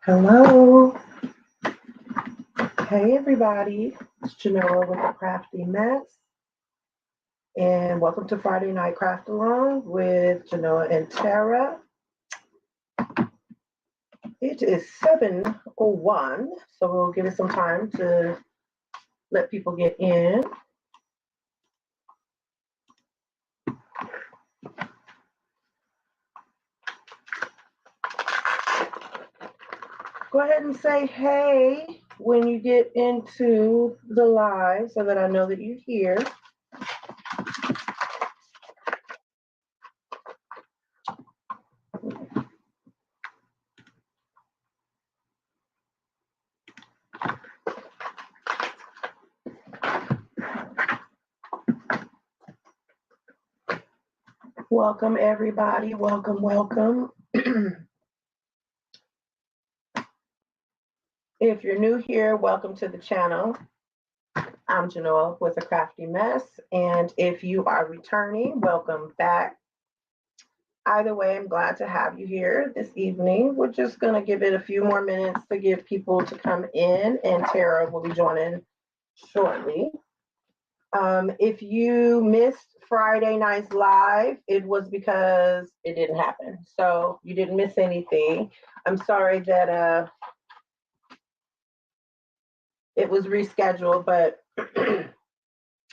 Hello. Hey, everybody. It's Genoa with the Crafty Mess. And welcome to Friday Night Craft Along with Genoa and Tara. It is 7:01, so we'll give it some time to let people get in. Go ahead and say hey when you get into the live so that I know that you're here. Welcome, everybody. Welcome, welcome. If you're new here, welcome to the channel. I'm Genoa with a Crafty Mess, and if you are returning, welcome back. Either way, I'm glad to have you here this evening. We're just going to give it a few more minutes to give people to come in, and Tara will be joining shortly. If you missed Friday night's live, it was because it didn't happen. So you didn't miss anything. I'm sorry that it was rescheduled, but I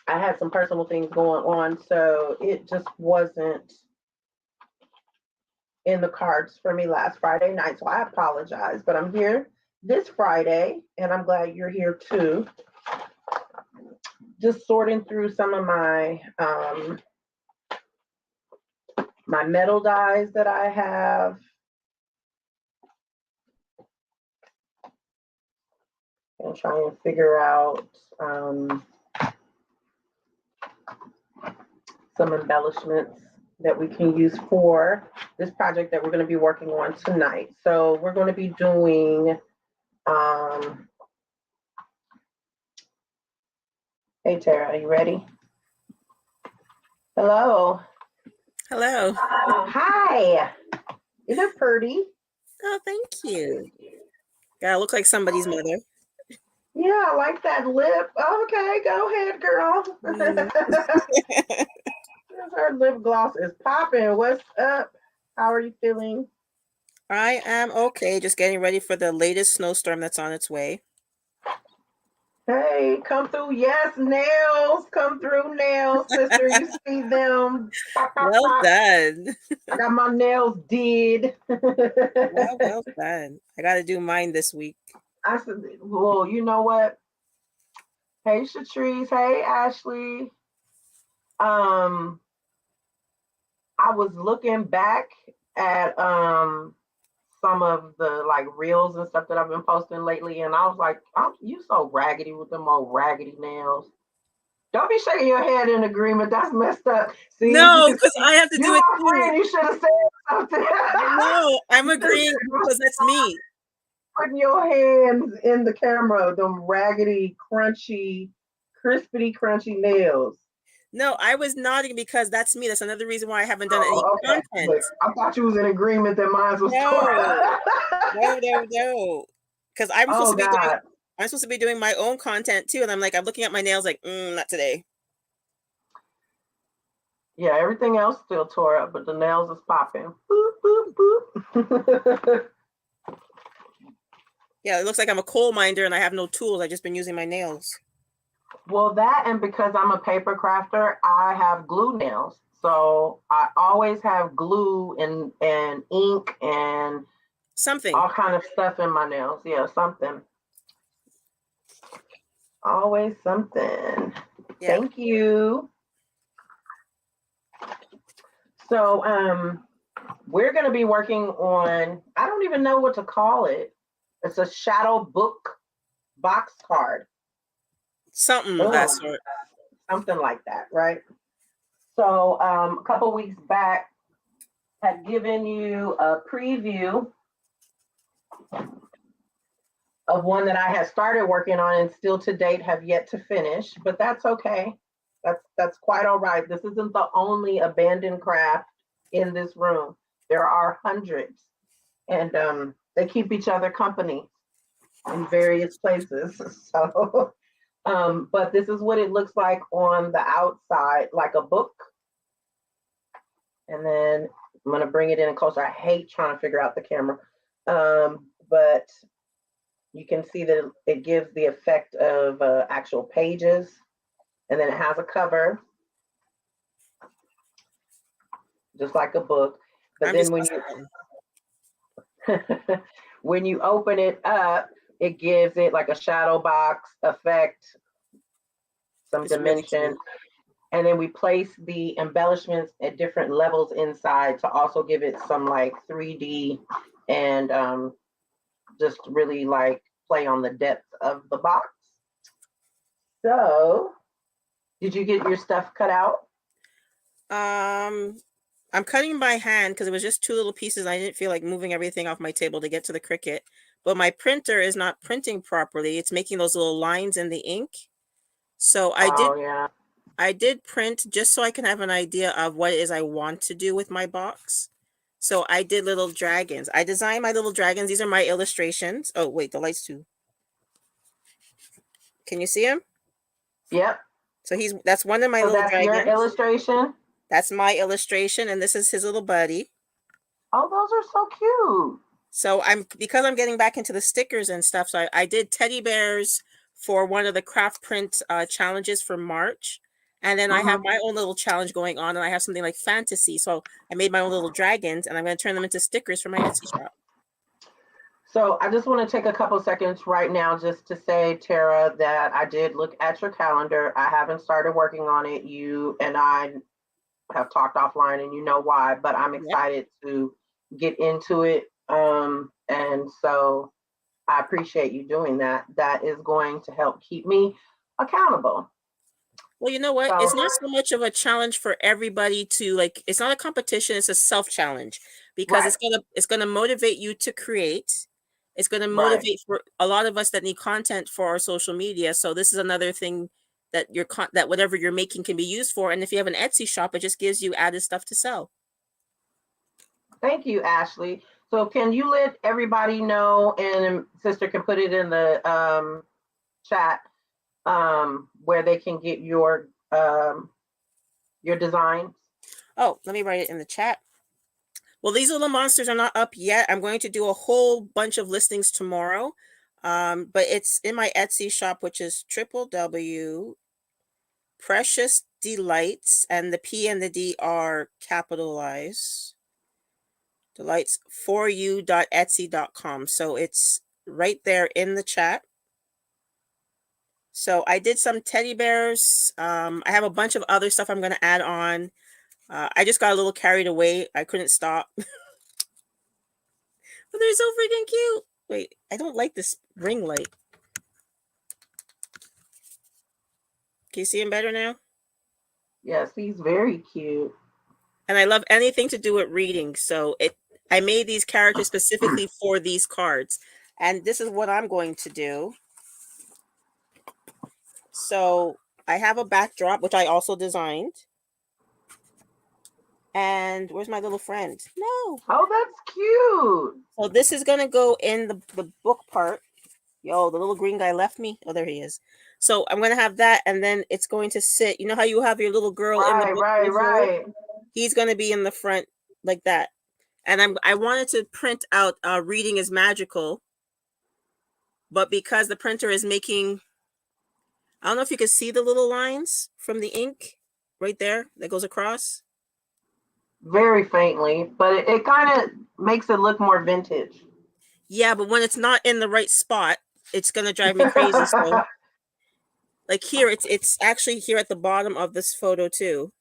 had some personal things going on, so it just wasn't in the cards for me last Friday night. So I apologize, but I'm here this Friday, and I'm glad you're here too. Just sorting through some of my my metal dies that I have. And try and figure out some embellishments that we can use for this project that we're going to be working on tonight. So we're going to be doing hey Tara, are you ready? Hello. Hello. Hi. Isn't it pretty? Oh, thank you. Gotta look like somebody's mother. Yeah, I like that lip. Okay, go ahead, girl. Her lip gloss is popping. What's up? How are you feeling? I am okay, just getting ready for the latest snowstorm that's on its way. Hey, come through. Yes, nails. Come through, nails, sister. You see them. Pop, pop, Well pop. done. I got my nails did. Well done. I gotta do mine this week. I said, well, you know what? Hey, Shatrice. Hey, Ashley. I was looking back at some of the like reels and stuff that I've been posting lately, and I was like, oh, you so raggedy with them old raggedy nails. Don't be shaking your head in agreement. That's messed up. See, No, because I have to do it my friend. too. You should have said something. No, I'm agreeing because that's me. Putting your hands in the camera, them raggedy, crunchy, crispity, crunchy nails. No, I was nodding because that's me. That's another reason why I haven't done any Okay. content. Look, I thought you was in agreement that mine was No. Because I'm supposed to be God. doing I'm supposed to be doing my own content too, and I'm looking at my nails like, not today. Yeah, everything else still tore up, but the nails is popping. Boop, boop, boop. Yeah, it looks like I'm a coal miner and I have no tools. I've just been using my nails. Well, that and because I'm a paper crafter, I have glue nails. So I always have glue and ink and something, all kind of stuff in my nails. Yeah, something. Always something. Yeah. Thank you. So we're going to be working on, I don't even know what to call it. It's a shadow book box card. Something of that sort. Something like that, right? So a couple weeks back, had given you a preview of one that I had started working on and still to date have yet to finish, but that's okay. That's quite all right. This isn't the only abandoned craft in this room. There are hundreds. And they keep each other company in various places. So, but this is what it looks like on the outside, like a book. And then I'm gonna bring it in closer. I hate trying to figure out the camera. But you can see that it gives the effect of actual pages. And then it has a cover, just like a book. But then when you open it up, it gives it like a shadow box effect, some dimension. Really, and then we place the embellishments at different levels inside to also give it some like 3D and just really like play on the depth of the box. So, did you get your stuff cut out? I'm cutting by hand because it was just 2 little pieces. I didn't feel like moving everything off my table to get to the Cricut. But my printer is not printing properly. It's making those little lines in the ink. So I did print just so I can have an idea of what it is I want to do with my box. So I did little dragons. I designed my little dragons. These are my illustrations. Oh, wait, the light's too. Can you see him? Yep. So that's one of my little dragons. Your illustration? That's my illustration, and this is his little buddy. Oh, those are so cute. So because I'm getting back into the stickers and stuff, so I did teddy bears for one of the craft print challenges for March. And then I have my own little challenge going on, and I have something like fantasy. So I made my own little dragons, and I'm going to turn them into stickers for my Etsy shop. So I just want to take a couple seconds right now just to say, Tara, that I did look at your calendar. I haven't started working on it. You and I have talked offline, and you know why, but I'm excited to get into it. And so I appreciate you doing that. That is going to help keep me accountable. Well, you know what? It's not so much of a challenge for everybody to like, it's not a competition, it's a self-challenge because it's gonna motivate you to create. It's gonna motivate for a lot of us that need content for our social media. So this is another thing that that whatever you're making can be used for. And if you have an Etsy shop, it just gives you added stuff to sell. Thank you, Ashley. So can you let everybody know, and sister can put it in the chat, where they can get your designs? Oh, let me write it in the chat. Well, these little monsters are not up yet. I'm going to do a whole bunch of listings tomorrow. But it's in my Etsy shop, which is www.Precious Delights, and the P and the D are capitalized. Delights for you.etsy.com. So it's right there in the chat. So I did some teddy bears. I have a bunch of other stuff I'm going to add on. I just got a little carried away. I couldn't stop. But they're so freaking cute. Wait, I don't like this ring light. Can you see him better now? Yes, he's very cute. And I love anything to do with reading. So I made these characters specifically for these cards. And this is what I'm going to do. So I have a backdrop, which I also designed. And where's my little friend? No. Oh, that's cute. So this is going to go in the book part. Yo, the little green guy left me. Oh, there he is. So I'm going to have that. And then it's going to sit. You know how you have your little girl in the book? Right. He's going to be in the front like that. And I wanted to print out Reading is Magical. But because the printer is making... I don't know if you can see the little lines from the ink right there that goes across. Very faintly, but it kind of makes it look more vintage. Yeah, but when it's not in the right spot, it's going to drive me crazy. So, like here, it's actually here at the bottom of this photo too.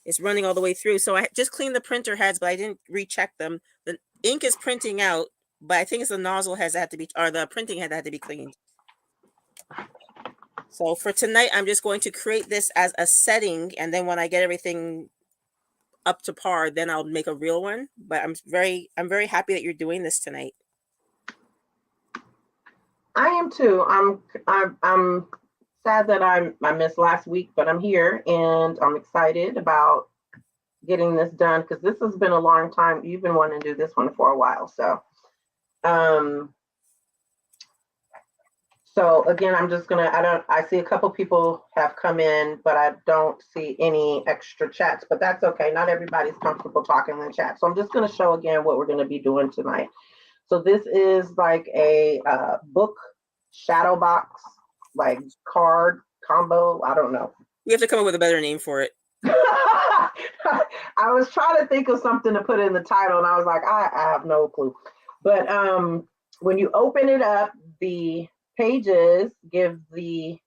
It's running all the way through. So I just cleaned the printer heads, but I didn't recheck them. The ink is printing out, but I think it's the nozzle heads that had to be, or the printing head that had to be cleaned. So for tonight, I'm just going to create this as a setting, and then when I get everything up to par, then I'll make a real one. But I'm very happy that you're doing this tonight. I am too. I'm sad that I missed last week, but I'm here and I'm excited about getting this done because this has been a long time. You've been wanting to do this one for a while, so So again, I'm just gonna, I see a couple people have come in, but I don't see any extra chats, but that's okay. Not everybody's comfortable talking in the chat. So I'm just gonna show again what we're gonna be doing tonight. So this is like a book shadow box, like card combo. I don't know. We have to come up with a better name for it. I was trying to think of something to put in the title, and I was like, I have no clue. But when you open it up, the pages give the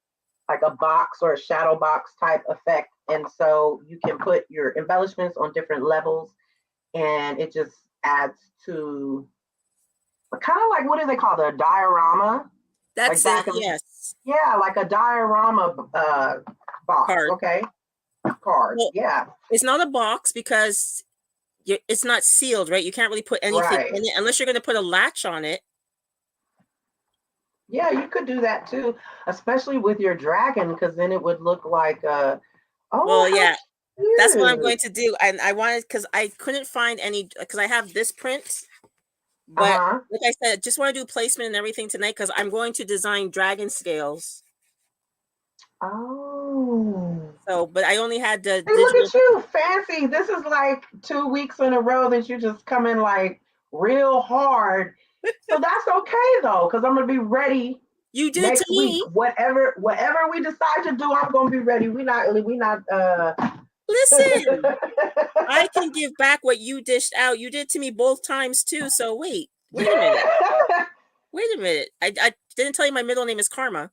like a box or a shadow box type effect, and so you can put your embellishments on different levels, and it just adds to kind of like, what do they call the diorama? That's like it. Yes. Yeah, like a diorama box. Card. Okay. Card. Well, yeah. It's not a box because it's not sealed, right? You can't really put anything in it unless you're going to put a latch on it. Yeah, you could do that too, especially with your dragon, because then it would look like well, yeah, that's what I'm going to do. And I wanted, because I couldn't find any, because I have this print, but like I said, just want to do placement and everything tonight because I'm going to design dragon scales. Oh. So, but I only had the Look at you, fancy. This is like 2 weeks in a row that you just come in like real hard. So that's okay though, because I'm gonna be ready. You did next to me. week. Whatever we decide to do, I'm gonna be ready. We not Listen. I can give back what you dished out. You did to me both times too. So wait a minute. Wait a minute. I didn't tell you my middle name is Karma.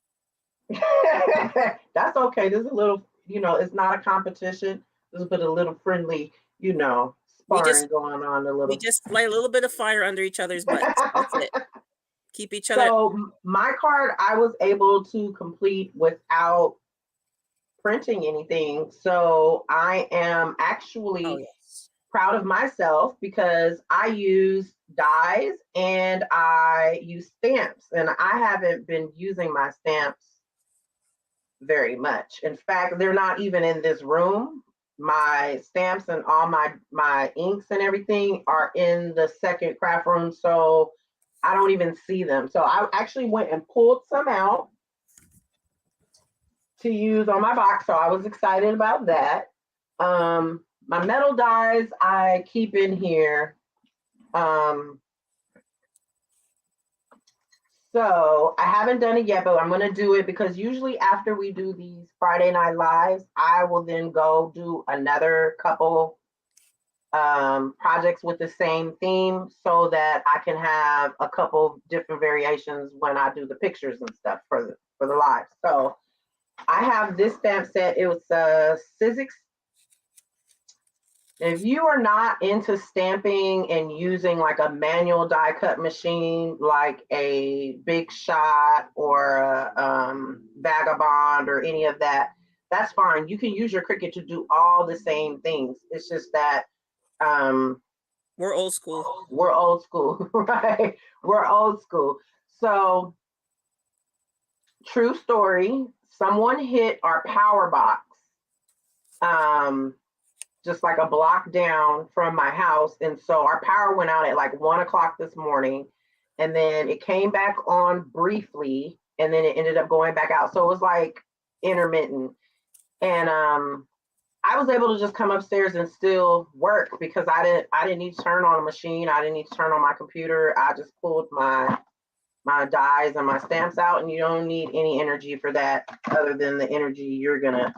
That's okay. There's a little, it's not a competition. There's a little friendly, sparring going on a little. We just light a little bit of fire under each other's butts. That's it. Keep each other. So my card, I was able to complete without printing anything. So I am actually proud of myself because I use dies and I use stamps, and I haven't been using my stamps very much. In fact, they're not even in this room. My stamps and all my inks and everything are in the second craft room, so I don't even see them. So I actually went and pulled some out to use on my box, so I was excited about that. My metal dies I keep in here. So I haven't done it yet, but I'm going to do it because usually after we do these Friday night lives, I will then go do another couple projects with the same theme so that I can have a couple different variations when I do the pictures and stuff for the live. So I have this stamp set. It was Sizzix. If you are not into stamping and using like a manual die cut machine, like a Big Shot or a Vagabond or any of that, that's fine. You can use your Cricut to do all the same things. It's just that we're old school. We're old school, right? We're old school. So, true story, someone hit our power box. Just like a block down from my house. And so our power went out at like 1 o'clock this morning, and then it came back on briefly, and then it ended up going back out. So it was like intermittent. And I was able to just come upstairs and still work because I didn't need to turn on a machine. I didn't need to turn on my computer. I just pulled my dies and my stamps out, and you don't need any energy for that other than the energy you're gonna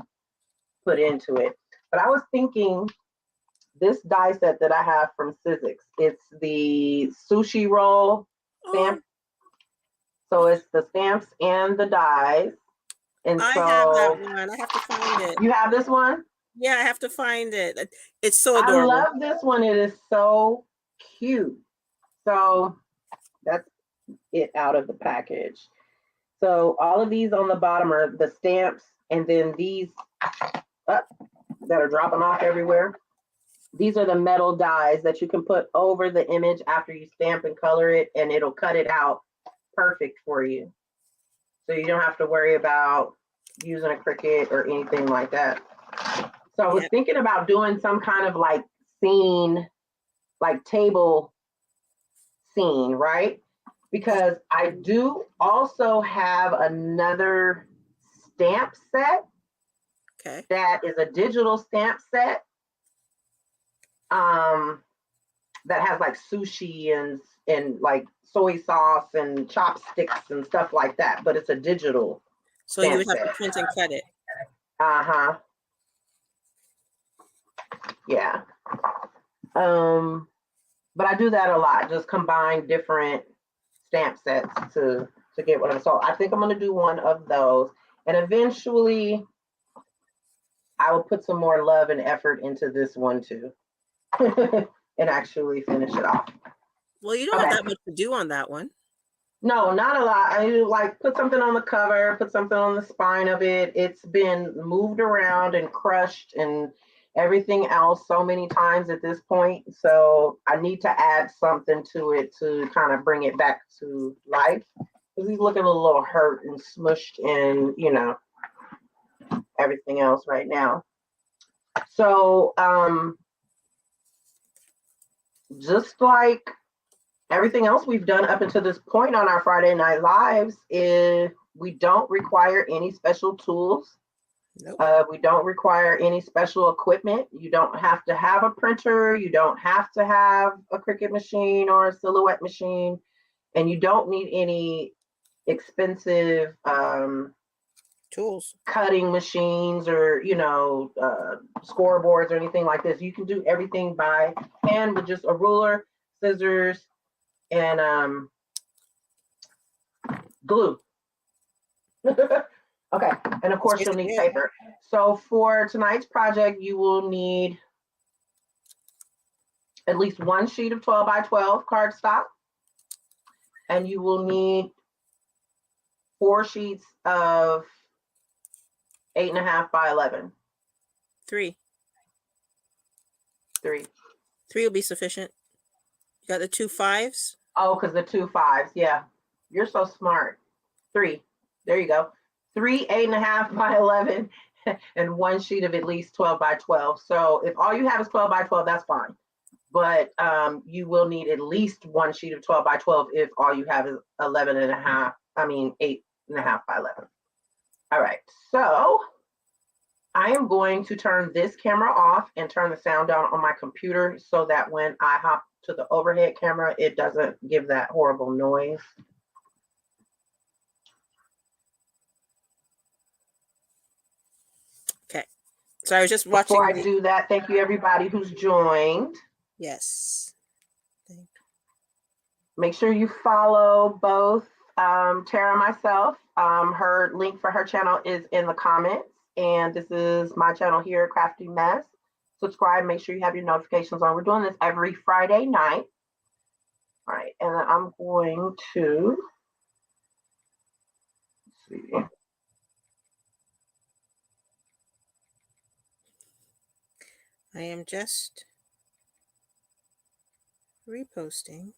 put into it. But I was thinking this die set that I have from Sizzix, it's the sushi roll stamp. So it's the stamps and the dies. And I so have that one. I have to find it. You have this one? Yeah, I have to find it. It's so adorable. I love this one. It is so cute. So that's it out of the package. So all of these on the bottom are the stamps, and then these that are dropping off everywhere. These are the metal dies that you can put over the image after you stamp and color it, and it'll cut it out perfect for you. So you don't have to worry about using a Cricut or anything like that. So I was thinking about doing some kind of like scene, like table scene, right? because I do also have another stamp set Okay. that is a digital stamp set that has like sushi and like soy sauce and chopsticks and stuff like that, but it's a digital So you stamp would have to set. print and cut it. Uh-huh. Yeah. But I do that a lot, just combine different stamp sets to get what I'm. So I think I'm gonna do one of those, and eventually I will put some more love and effort into this one too, and actually finish it off. Well, you don't have Okay. that much to do on that one. No, not a lot. I like put something on the cover, put something on the spine of it. It's been moved around and crushed and everything else so many times at this point. So I need to add something to it to kind of bring it back to life. Because he's looking a little hurt and smushed and, you know, everything else right now. So just like everything else we've done up until this point on our Friday Night Lives is we don't require any special tools. Nope. We don't require any special equipment. You don't have to have a printer. You don't have to have a Cricut machine or a Silhouette machine. And you don't need any expensive Tools. cutting machines or, you know, scoreboards or anything like this. You can do everything by hand with just a ruler, scissors, and glue. Okay, and of course you'll need paper. So for tonight's project, you will need at least one sheet of 12 by 12 cardstock, and you will need 4 sheets of 8.5 by 11. 3. 3. 3 will be sufficient. You got the 2 5s? Oh, because the 2 5s. Yeah, you're so smart. 3. There you go. 3 8.5 by 11 and 1 sheet of at least 12 by 12. So if all you have is 12 by 12, that's fine. But you will need at least 1 sheet of 12 by 12 if all you have is 11.5. I mean 8.5 by 11. All right. So I am going to turn this camera off and turn the sound down on my computer so that when I hop to the overhead camera, it doesn't give that horrible noise. Okay. So I was just watching. Before I do that, thank you everybody who's joined. Yes. Make sure you follow both Tara and myself. Her link for her channel is in the comments. And this is my channel here, Crafty Mess. Subscribe, make sure you have your notifications on. We're doing this every Friday night. All right, and I'm going to, let's see. I am just reposting.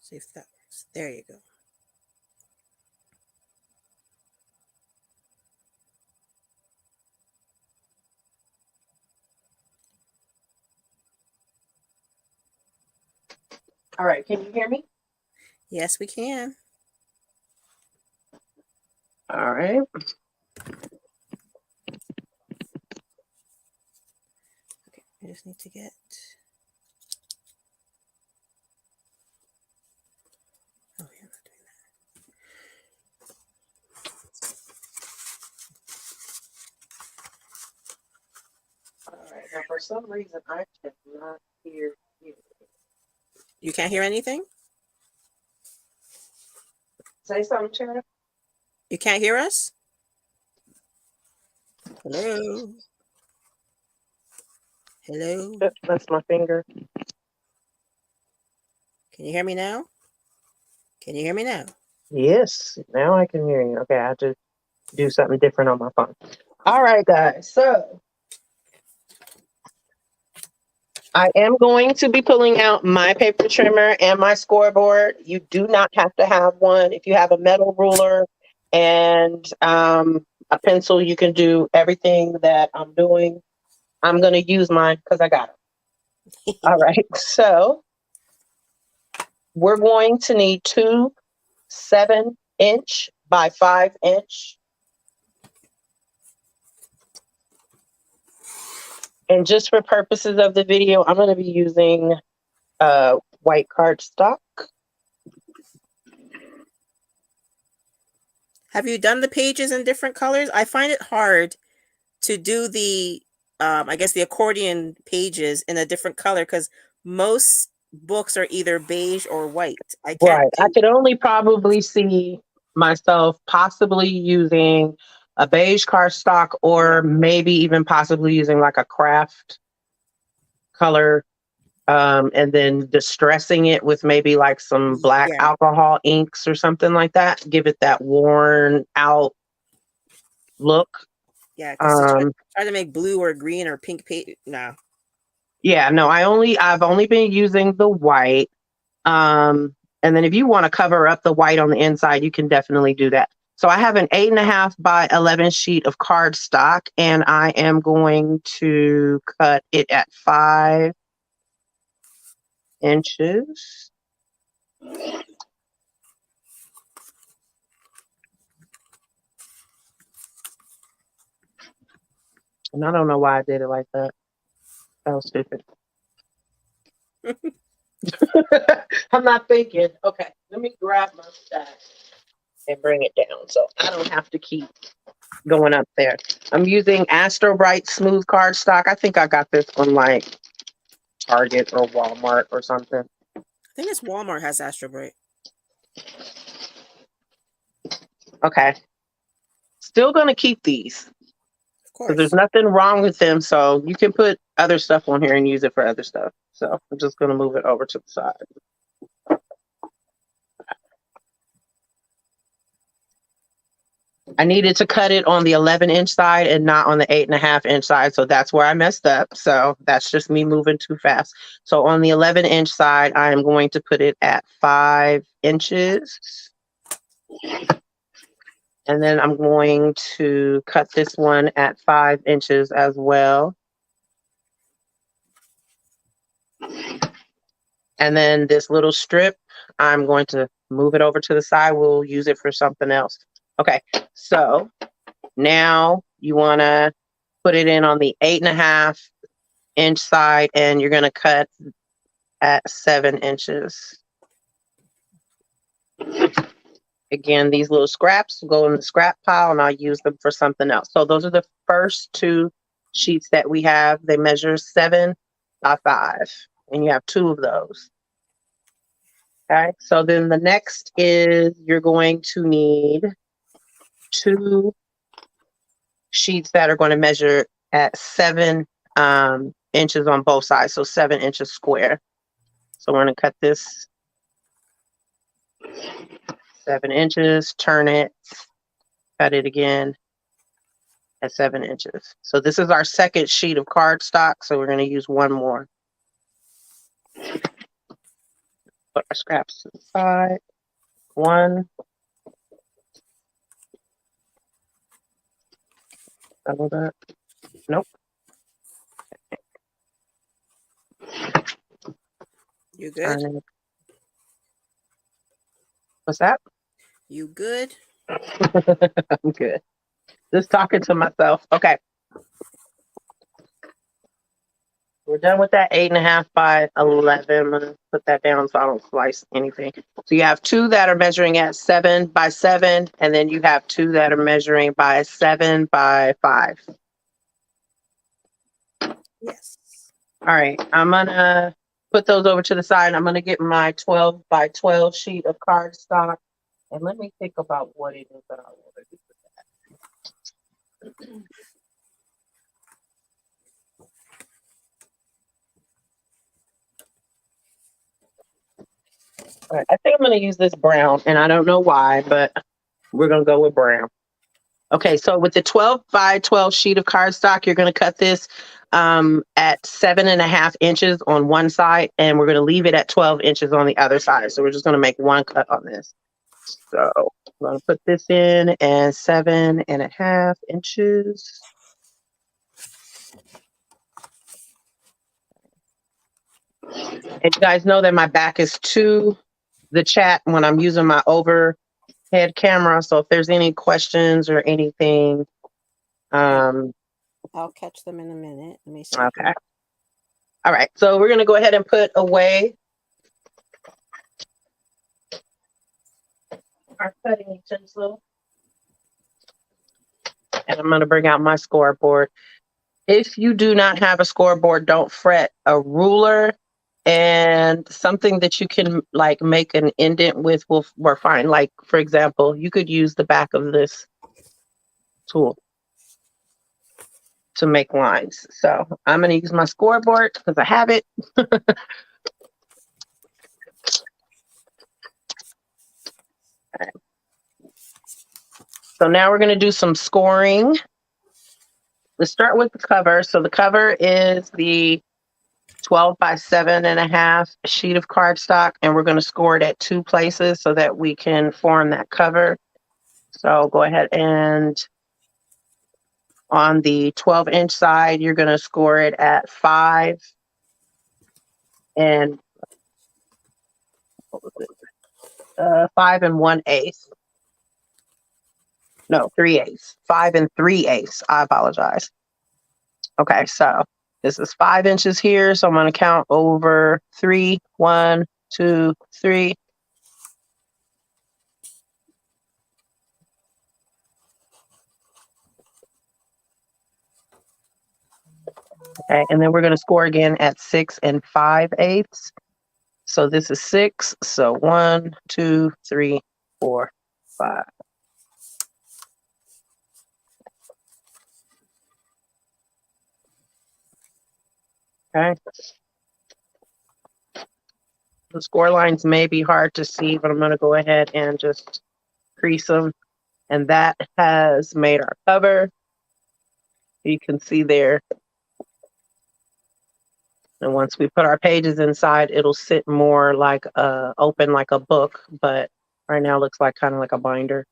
See if that works. There you go. All right, can you hear me? Yes, we can. All right. Okay, I just need to get. Oh, yeah, I'm not doing All right, now for some reason I cannot hear you. You can't hear anything? Say something, Tara. You can't hear us? Hello? Hello? That's my finger. Can you hear me now? Can you hear me now? Yes, now I can hear you. Okay, I have to do something different on my phone. All right, guys. So I am going to be pulling out my paper trimmer and my scoreboard. You do not have to have one. If you have a metal ruler and a pencil, you can do everything that I'm doing. I'm going to use mine because I got it. All right. So we're going to need two 7-inch by 5-inch. And just for purposes of the video, I'm going to be using white cardstock. Have you done the pages in different colors? I find it hard to do the, I guess the accordion pages in a different color because most books are either beige or white. I can't Right. I do. could only probably see myself possibly using a beige cardstock Yeah, or maybe even possibly using like a craft color, and then distressing it with maybe like some black yeah, alcohol inks or something like that. Give it that worn out look. yeah. Because to Um, try to make blue or green or pink page, no. yeah, no, I've only been using the white. And then if you want to cover up the white on the inside, you can definitely do that. So I have an 8.5 by 11 sheet of cardstock, and I am going to cut it at 5 inches. And I don't know why I did it like that. That was stupid. I'm not thinking. Okay, let me grab my stack and bring it down so I don't have to keep going up there. I'm using Astro Bright Smooth cardstock. I think I got this from like Target or Walmart or something. I think it's Walmart has Astro Bright. Okay. Still going to keep these Of because there's course. nothing wrong with them. So you can put other stuff on here and use it for other stuff. So I'm just going to move it over to the side. I needed to cut it on the 11-inch side and not on the 8.5-inch side. So that's where I messed up. So that's just me moving too fast. So on the 11-inch side, I am going to put it at 5 inches. And then I'm going to cut this one at 5 inches as well. And then this little strip, I'm going to move it over to the side. We'll use it for something else. Okay, so now you want to put it in on the 8.5-inch side, and you're going to cut at 7 inches. Again, these little scraps go in the scrap pile, and I'll use them for something else. So those are the first two sheets that we have. They measure 7 by 5, and you have 2 of those. Okay, so then the next is you're going to need 2 sheets that are going to measure at 7 inches on both sides, so 7 inches square. So we're going to cut this 7 inches, turn it, cut it again at 7 inches. So this is our second sheet of cardstock, so we're going to use one more. Put our scraps to the side. 1. Double that. Nope. You good? What's that? You good? I'm good. Just talking to myself. Okay. We're done with that 8.5 by 11. I'm going to put that down so I don't slice anything. So you have 2 that are measuring at 7 by 7, and then you have 2 that are measuring by 7 by 5. Yes. All right. I'm going to put those over to the side. I'm going to get my 12 by 12 sheet of cardstock. And let me think about what it is that I want to do with that. All right, I think I'm going to use this brown, and I don't know why, but we're going to go with brown. Okay, so with the 12 by 12 sheet of cardstock, you're going to cut this at 7.5 inches on one side, and we're going to leave it at 12 inches on the other side. So we're just going to make one cut on this. So I'm going to put this in at 7.5 inches. And you guys know that my back is too the chat when I'm using my overhead camera. So if there's any questions or anything, I'll catch them in a minute. Let me see. Okay. All right. So we're going to go ahead and put away our cutting utensil. And I'm going to bring out my scoreboard. If you do not have a scoreboard, don't fret. A ruler and something that you can like make an indent with will work fine. Like, for example, you could use the back of this tool to make lines. So I'm going to use my scoreboard because I have it. Right. So now we're going to do some scoring. Let's start with the cover. So the cover is the 12 by 7.5 sheet of cardstock, and we're going to score it at 2 places so that we can form that cover. So go ahead and on the 12-inch side, you're going to score it at 5 and 5 and 1/8. No, 3/8. 5 and 3/8. I apologize. Okay, so this is 5 inches here. So I'm going to count over 3. 1, 2, 3. Okay, and then we're going to score again at 6 and 5/8. So this is 6. So 1, 2, 3, 4, 5. Okay. The score lines may be hard to see, but I'm going to go ahead and just crease them. And that has made our cover. You can see there. And once we put our pages inside, it'll sit more like open like a book, but right now it looks like kind of like a binder.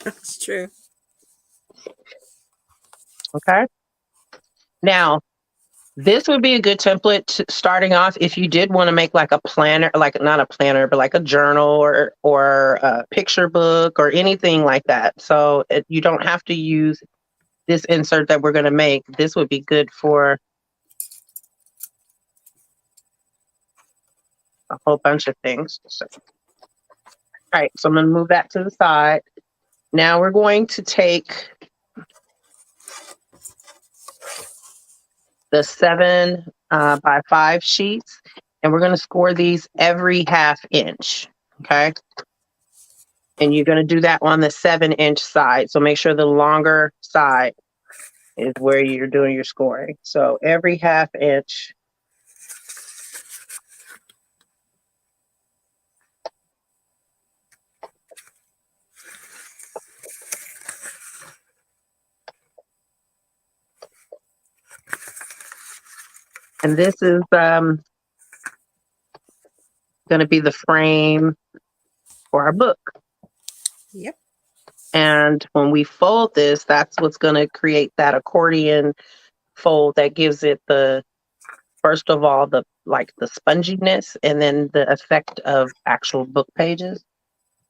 That's true. Okay. Now, this would be a good template starting off if you did want to make like a planner, like not a planner, but like a journal or a picture book or anything like that. So you don't have to use this insert that we're going to make. This would be good for a whole bunch of things. So, all right, so I'm going to move that to the side. Now we're going to take the 7 by 5 sheets, and we're going to score these every 1/2 inch. Okay. And you're going to do that on the 7-inch side. So make sure the longer side is where you're doing your scoring. So every 1/2 inch. And this is going to be the frame for our book. Yep. And when we fold this, that's what's going to create that accordion fold that gives it the, first of all, the sponginess and then the effect of actual book pages.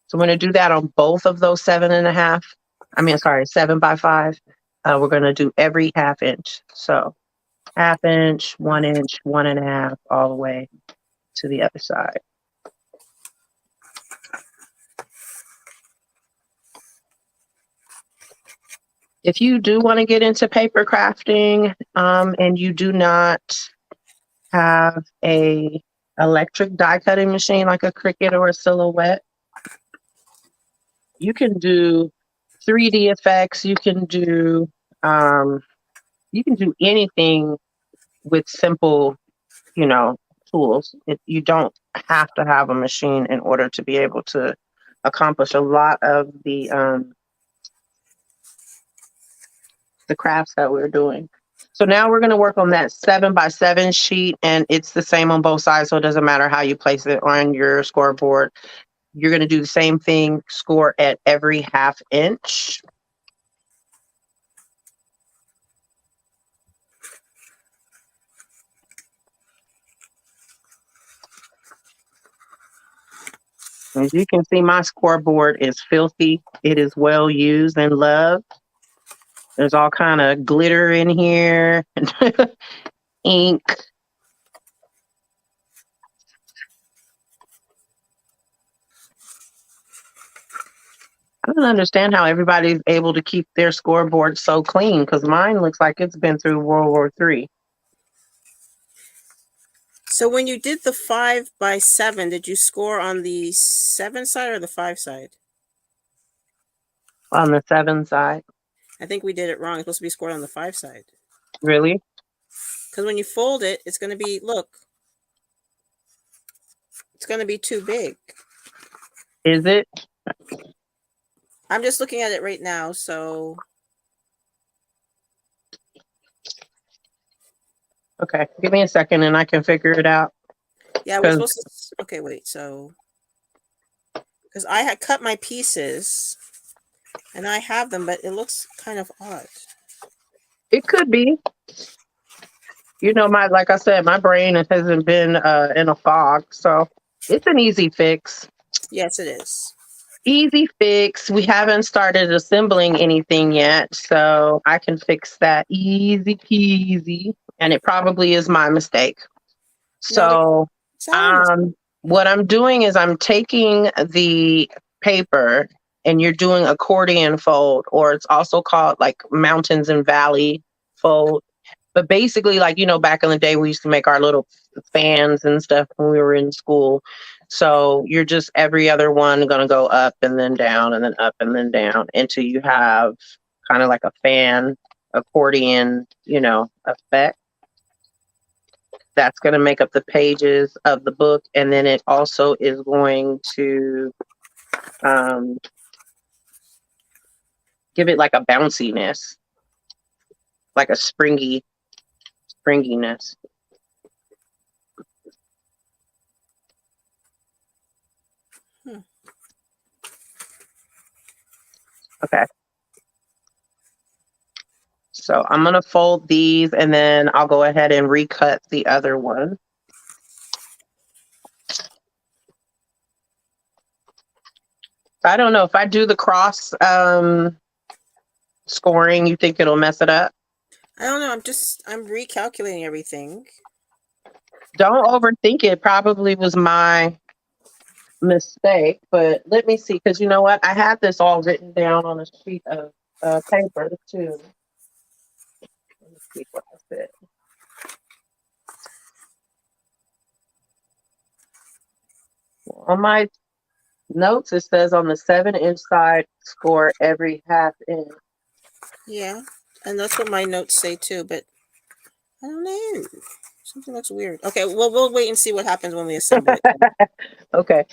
So I'm going to do that on both of those 7.5. 7 by 5. We're going to do every 1/2 inch. So 1/2 inch, 1 inch, 1.5, all the way to the other side. If you do want to get into paper crafting and you do not have a electric die cutting machine like a Cricut or a Silhouette, you can do 3D effects. You can do anything with simple, tools. You don't have to have a machine in order to be able to accomplish a lot of the crafts that we're doing. So now we're going to work on that 7 by 7 sheet, and it's the same on both sides. So it doesn't matter how you place it on your scoreboard. You're going to do the same thing, score at every 1/2 inch. As you can see, my scoreboard is filthy. It is well used and loved. There's all kind of glitter in here, ink. I don't understand how everybody's able to keep their scoreboard so clean because mine looks like it's been through World War III. So when you did the 5x7, did you score on the 7 side or the 5 side? On the 7 side. I think we did it wrong. It's supposed to be scored on the 5 side. Really? Because when you fold it, it's going to be, look, it's going to be too big. Is it? I'm just looking at it right now, so. Okay, give me a second and I can figure it out. Yeah, we're supposed to, okay, wait, so. Because I had cut my pieces, and I have them, but it looks kind of odd. It could be. You know, like I said, my brain hasn't been in a fog, so it's an easy fix. Yes, it is. Easy fix. We haven't started assembling anything yet, so I can fix that easy peasy. And it probably is my mistake. So, what I'm doing is I'm taking the paper and you're doing accordion fold, or it's also called like mountains and valley fold. But basically, like, you know, back in the day, we used to make our little fans and stuff when we were in school. So you're just every other one going to go up and then down and then up and then down until you have kind of like a fan accordion, you know, effect. That's going to make up the pages of the book. And then it also is going to give it like a bounciness, like a springiness. Okay. So I'm going to fold these and then I'll go ahead and recut the other one. I don't know if I do the cross scoring, you think it'll mess it up? I don't know. I'm recalculating everything. Don't overthink it. Probably was my mistake, but let me see, because you know what? I had this all written down on a sheet of paper too. Let me see what I said. On my notes, it says on the 7-inch side, score every half inch. Yeah, and that's what my notes say too, but I don't know. Something looks weird. Okay, well, we'll wait and see what happens when we assemble it. Okay.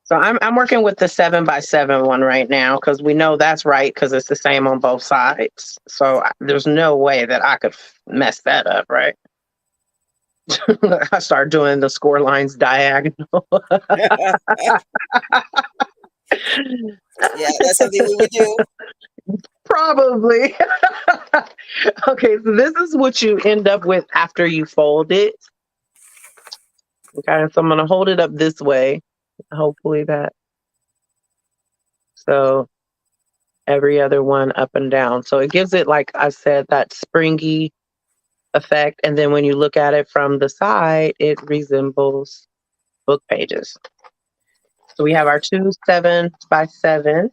So I'm working with the 7x7 one right now because we know that's right because it's the same on both sides. So there's no way that I could mess that up, right? I start doing the score lines diagonal. Yeah, that's something we would do. Probably. Okay, so this is what you end up with after you fold it. Okay, so I'm going to hold it up this way. Hopefully that. So every other one up and down. So it gives it, like I said, that springy effect. And then when you look at it from the side, it resembles book pages. So we have our 2 7x7.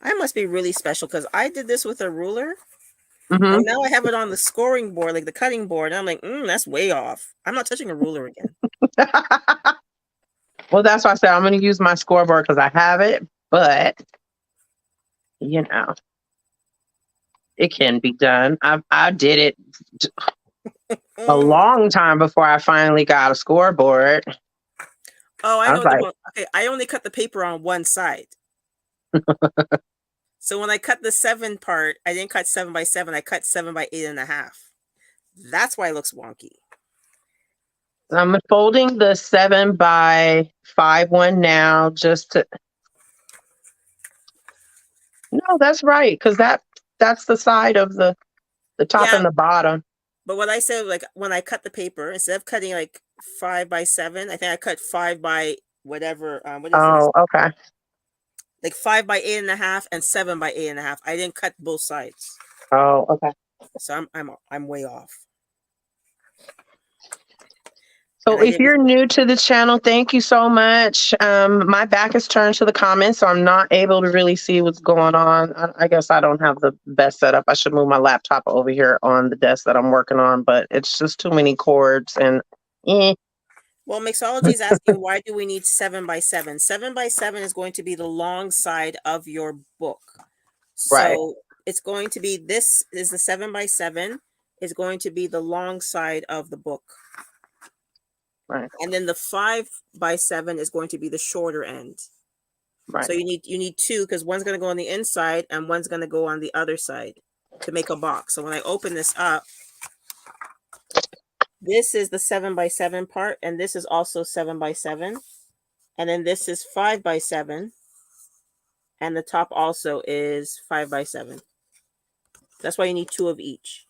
I must be really special because I did this with a ruler. Mm-hmm. And now I have it on the scoring board, like the cutting board. And I'm like, that's way off. I'm not touching a ruler again. Well, that's why I said I'm going to use my scoreboard because I have it. But, you know, it can be done. I did it a long time before I finally got a scoreboard. Oh, I know. Okay, I only cut the paper on one side. So when I cut the 7 part, I didn't cut 7x7. I cut 7x8.5. That's why it looks wonky. I'm folding the 7x5 one now just to. No, that's right, because that that's the side of the top Yeah, and the bottom. but what I said, like when I cut the paper, instead of cutting like 5 by 7, I think I cut 5 by whatever. What is this? Oh, okay. Like 5 by 8.5 and 7 by 8.5. I didn't cut both sides, Oh, okay. so I'm way off. So And I if did it. you're new to the channel, thank you so much. My back is turned to the comments, so I'm not able to really see what's going on. I guess I don't have the best setup. I should move my laptop over here on the desk that I'm working on, but it's just too many cords and Well, mixology is asking, why do we need 7 by 7? 7 by 7 is going to be the long side of your book. right, So it's going to be, this is the 7 by 7 is going to be the long side of the book. right, And then the 5 by 7 is going to be the shorter end. right. So you need two, because one's going to go on the inside and one's going to go on the other side to make a box. So when I open this up, this is the 7 by 7 part, and this is also 7 by 7. And then this is 5 by 7. And the top also is 5 by 7. That's why you need two of each.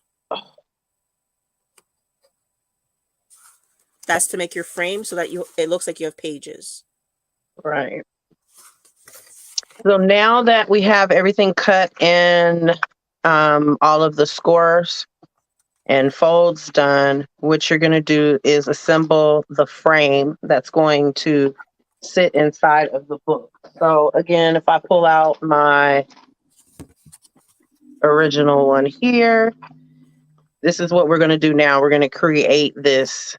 That's to make your frame so that it looks like you have pages. Right. So now that we have everything cut and all of the scores and folds done, what you're going to do is assemble the frame that's going to sit inside of the book. So again, if I pull out my original one here, this is what we're going to do now. We're going to create this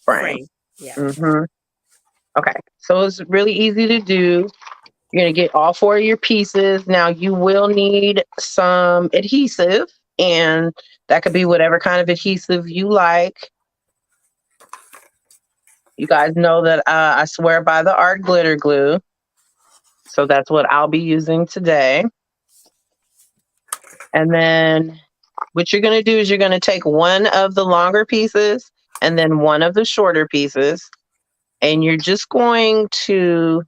frame. Yeah. Mm-hmm. Okay, so it's really easy to do. You're going to get all four of your pieces. Now you will need some adhesive, and that could be whatever kind of adhesive you like. You guys know that I swear by the art glitter glue. So that's what I'll be using today. And then what you're going to do is you're going to take one of the longer pieces and then one of the shorter pieces. And you're just going to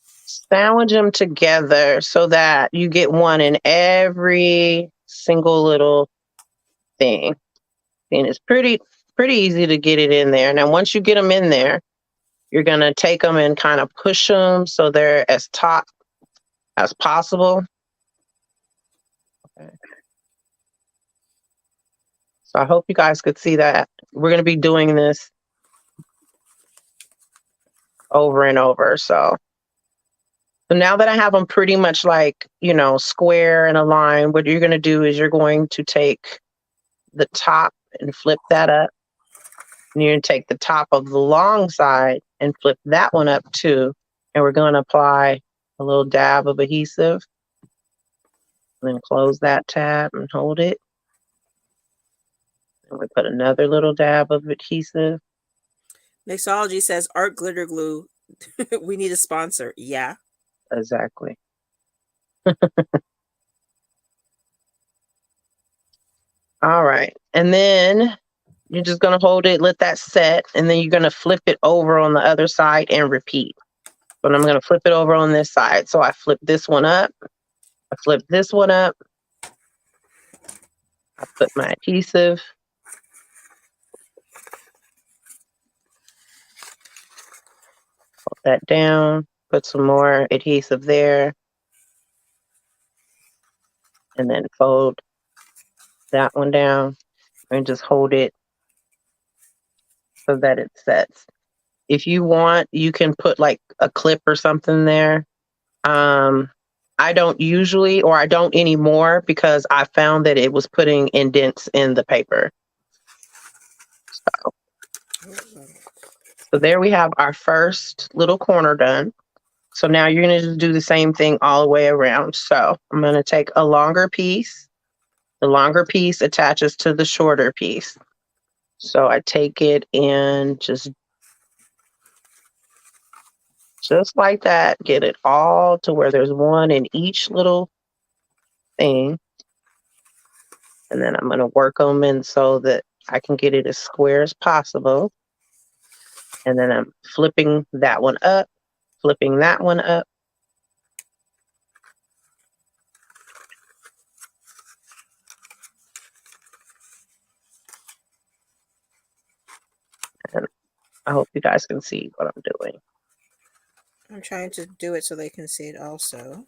sandwich them together so that you get one in every single little thing. And it's pretty easy to get it in there. Now, once you get them in there, you're going to take them and kind of push them so they're as taut as possible. Okay. So I hope you guys could see that. We're going to be doing this over and over. So now that I have them pretty much like, square and aligned, what you're going to do is you're going to take the top and flip that up. And you're going to take the top of the long side and flip that one up too. And we're going to apply a little dab of adhesive. And then close that tab and hold it. And we put another little dab of adhesive. Mixology says art glitter glue. We need a sponsor. Yeah. Exactly. All right. And then you're just going to hold it, let that set, and then you're going to flip it over on the other side and repeat. But I'm going to flip it over on this side. So I flip this one up. I flip this one up. I put my adhesive. Hold that down. Put some more adhesive there. And then fold that one down and just hold it so that it sets. If you want, you can put like a clip or something there. I don't usually, or I don't anymore, because I found that it was putting indents in the paper. So there we have our first little corner done. So now you're going to just do the same thing all the way around. So I'm going to take a longer piece. The longer piece attaches to the shorter piece. So I take it and just like that, get it all to where there's one in each little thing. And then I'm going to work them in so that I can get it as square as possible. And then I'm flipping that one up, flipping that one up. I hope you guys can see what I'm doing. I'm trying to do it so they can see it also.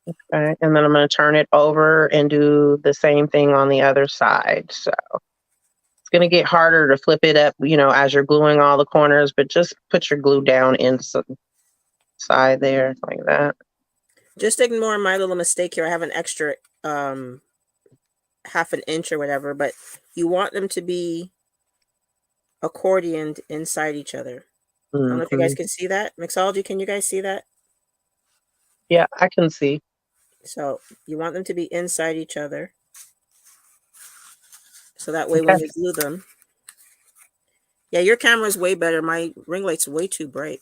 Okay, and then I'm going to turn it over and do the same thing on the other side. So it's going to get harder to flip it up, as you're gluing all the corners, but just put your glue down inside there like that. Just ignore my little mistake here. I have an extra half an inch or whatever, but you want them to be accordioned inside each other. I don't know if you guys can see that. Mixology, can you guys see that? Yeah, I can see. So you want them to be inside each other. So that way when you glue them. Yeah, your camera's way better. My ring light's way too bright.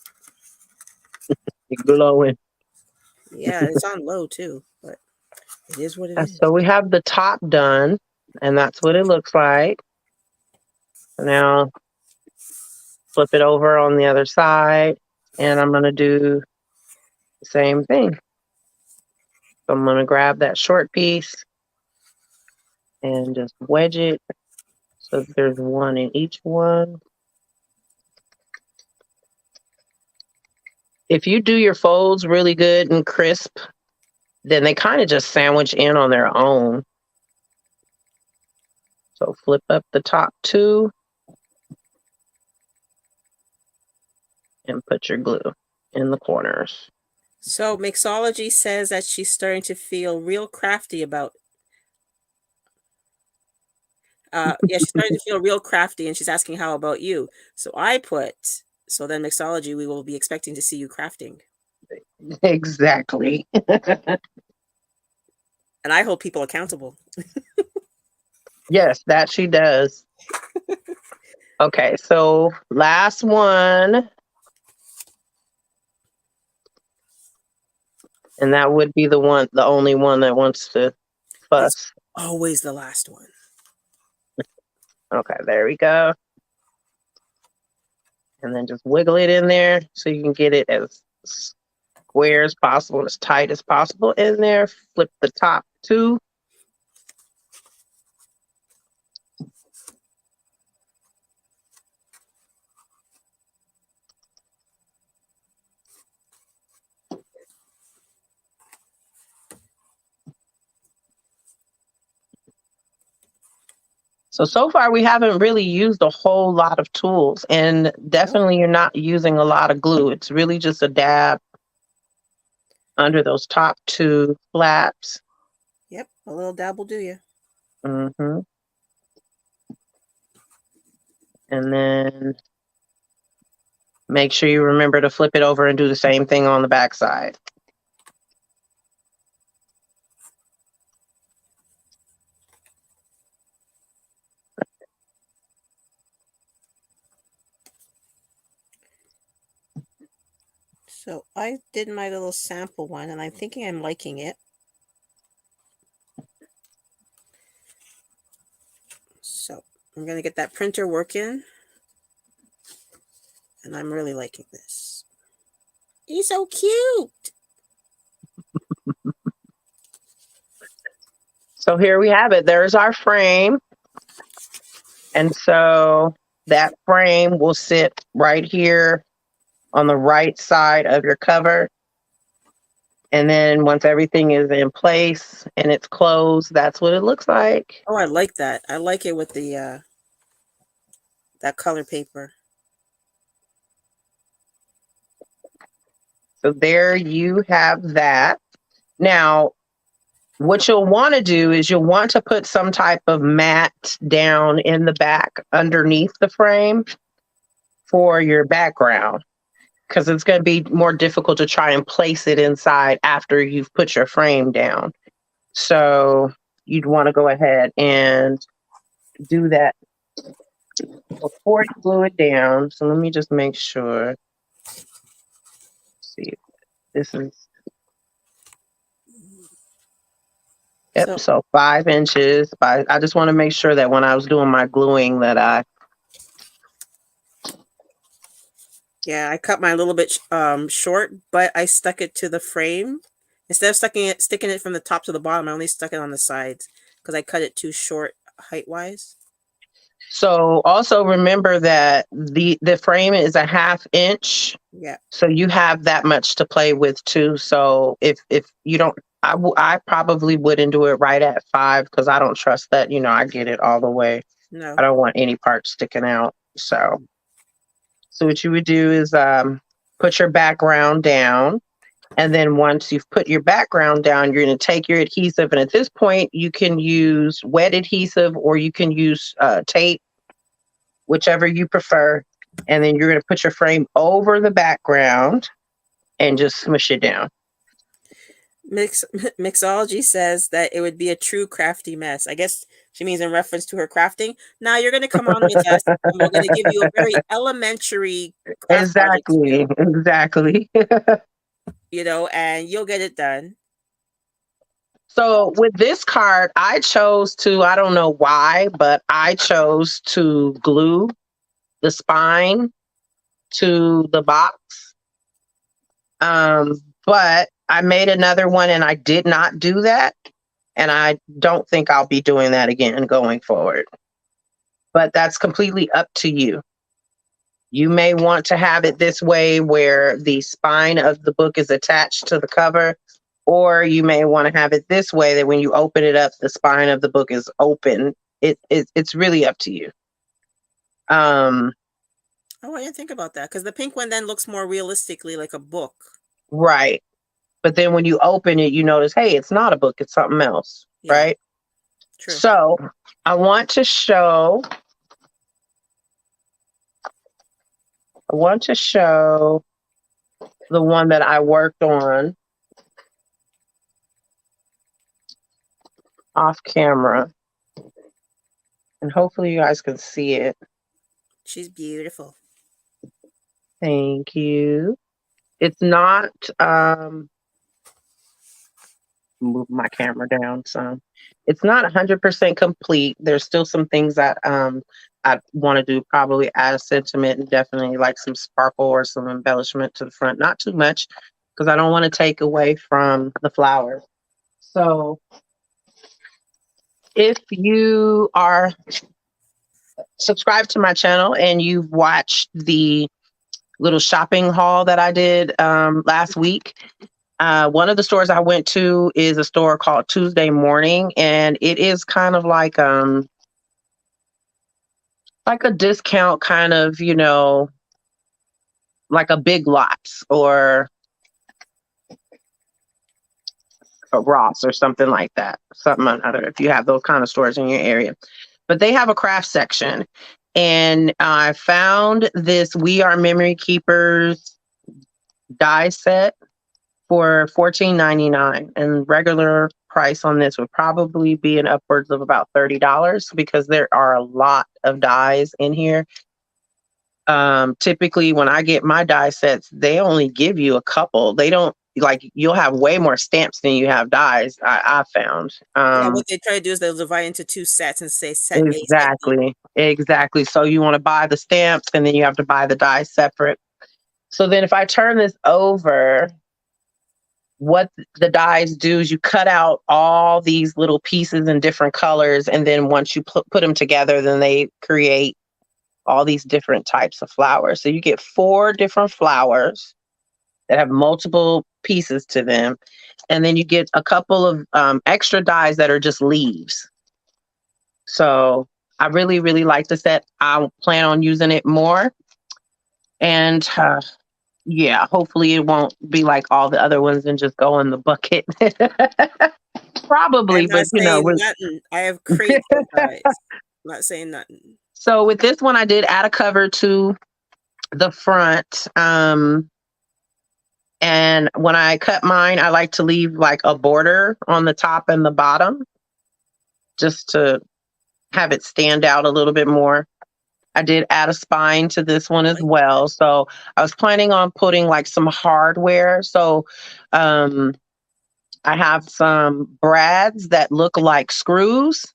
You're glowing. Yeah, it's on low too, but it is what it is. So we have the top done, and that's what it looks like. Now flip it over on the other side, and I'm going to do the same thing. So I'm going to grab that short piece and just wedge it so there's one in each one. If you do your folds really good and crisp, then they kind of just sandwich in on their own. So flip up the top two and put your glue in the corners. So Mixology says that she's starting to feel real crafty about she's starting to feel real crafty, and she's asking how about you. So I put, so then Mixology, we will be expecting to see you crafting. Exactly. And I hold people accountable. Yes, that she does. Okay, so last one. And that would be the only one that wants to fuss. It's always the last one. Okay, there we go. And then just wiggle it in there so you can get it as square as possible, as tight as possible in there. Flip the top two. So far we haven't really used a whole lot of tools, and definitely you're not using a lot of glue. It's really just a dab under those top two flaps. Yep, a little dab will do you. Mm-hmm. And then make sure you remember to flip it over and do the same thing on the back side. So I did my little sample one, and I'm thinking I'm liking it. So I'm going to get that printer working. And I'm really liking this. He's so cute. So here we have it. There's our frame. And so that frame will sit right here on the right side of your cover. And then once everything is in place and it's closed, that's what it looks like. Oh, I like that. I like it with the that color paper. So there you have that. Now, what you'll want to do is you'll want to put some type of mat down in the back underneath the frame for your background, because it's going to be more difficult to try and place it inside after you've put your frame down. So you'd want to go ahead and do that before you glue it down. So let me just make sure. Let's see, this is, yep, so 5 inches. I just want to make sure that when I was doing my gluing that Yeah, I cut mine a little bit short, but I stuck it to the frame. Instead of sticking it from the top to the bottom, I only stuck it on the sides because I cut it too short height-wise. So also remember that the frame is a 1/2 inch. Yeah. So you have that much to play with too. So if you don't, I probably wouldn't do it right at 5 because I don't trust that. I get it all the way. No. I don't want any part sticking out. So what you would do is put your background down. And then once you've put your background down, you're going to take your adhesive. And at this point, you can use wet adhesive or you can use tape, whichever you prefer. And then you're going to put your frame over the background and just smush it down. Mixology says that it would be a true crafty mess. I guess she means in reference to her crafting. Now you're going to come on with us and we're going to give you a very elementary craft project to do, Exactly. and you'll get it done. So with this card, I chose to, I don't know why, but I chose to glue the spine to the box. But I made another one and I did not do that. And I don't think I'll be doing that again going forward. But that's completely up to you. You may want to have it this way where the spine of the book is attached to the cover, or you may want to have it this way that when you open it up, the spine of the book is open. It's really up to you. Oh, I didn't think about that because the pink one then looks more realistically like a book. Right. But then when you open it, you notice, hey, it's not a book, it's something else. Yeah. Right? True. So I want to show the one that I worked on off camera. And hopefully you guys can see it. She's beautiful. Thank you. It's not move my camera down some. It's not 100% complete. There's still some things that I want to do, probably add a sentiment and definitely like some sparkle or some embellishment to the front. Not too much because I don't want to take away from the flowers. So if you are subscribed to my channel and you've watched the little shopping haul that I did last week, one of the stores I went to is a store called Tuesday Morning, and it is kind of like a discount kind of, like a Big Lots or a Ross or something like that. Something or other, if you have those kind of stores in your area. But they have a craft section. And I found this We Are Memory Keepers die set for $14.99, and regular price on this would probably be in upwards of about $30 because there are a lot of dies in here. Typically when I get my die sets, they only give you a couple. They don't, like, you'll have way more stamps than you have dies. I found. Yeah, what they try to do is they'll divide into 2 sets and say set exactly. So you want to buy the stamps and then you have to buy the dies separate. So then if I turn this over, what the dies do is you cut out all these little pieces in different colors, and then once you put them together, then they create all these different types of flowers. So you get 4 different flowers that have multiple pieces to them, and then you get a couple of extra dies that are just leaves. So I really, really like the set. I plan on using it more, and yeah, hopefully it won't be like all the other ones and just go in the bucket. Probably, but nothing. I have crazy dies. Not saying nothing. So with this one, I did add a cover to the front. And when I cut mine, I like to leave like a border on the top and the bottom just to have it stand out a little bit more. I did add a spine to this one as well. So I was planning on putting like some hardware. So I have some brads that look like screws.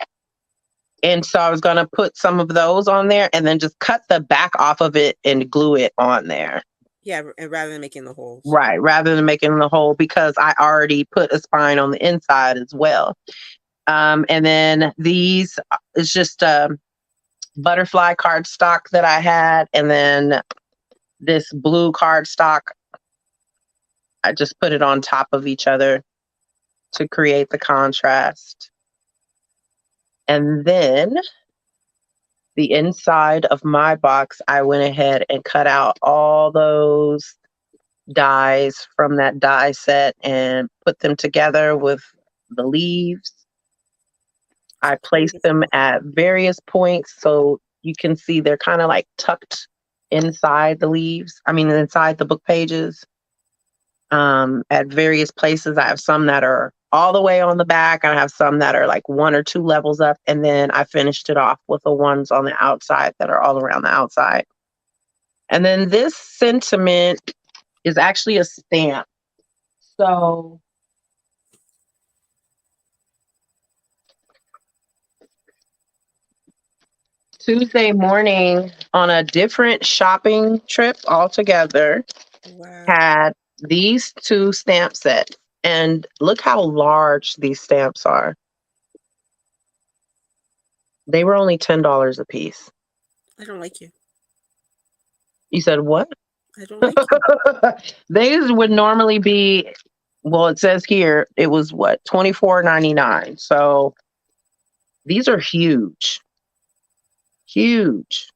And so I was going to put some of those on there and then just cut the back off of it and glue it on there. Yeah, and rather than making the holes. Right, rather than making the hole, because I already put a spine on the inside as well. And then these is just butterfly cardstock that I had, and then this blue cardstock. I just put it on top of each other to create the contrast. And then the inside of my box, I went ahead and cut out all those dies from that die set and put them together with the leaves. I placed them at various points so you can see they're kind of like tucked inside the leaves. I mean, inside the book pages. At various places, I have some that are all the way on the back. I have some that are like 1 or 2 levels up. And then I finished it off with the ones on the outside that are all around the outside. And then this sentiment is actually a stamp. So Tuesday morning on a different shopping trip altogether, Wow. had these 2 stamp sets. And look how large these stamps are. They were only $10 a piece. I don't like you. You said what? I don't like you. These would normally be, well, it says here it was what, $24.99. So these are huge. Huge.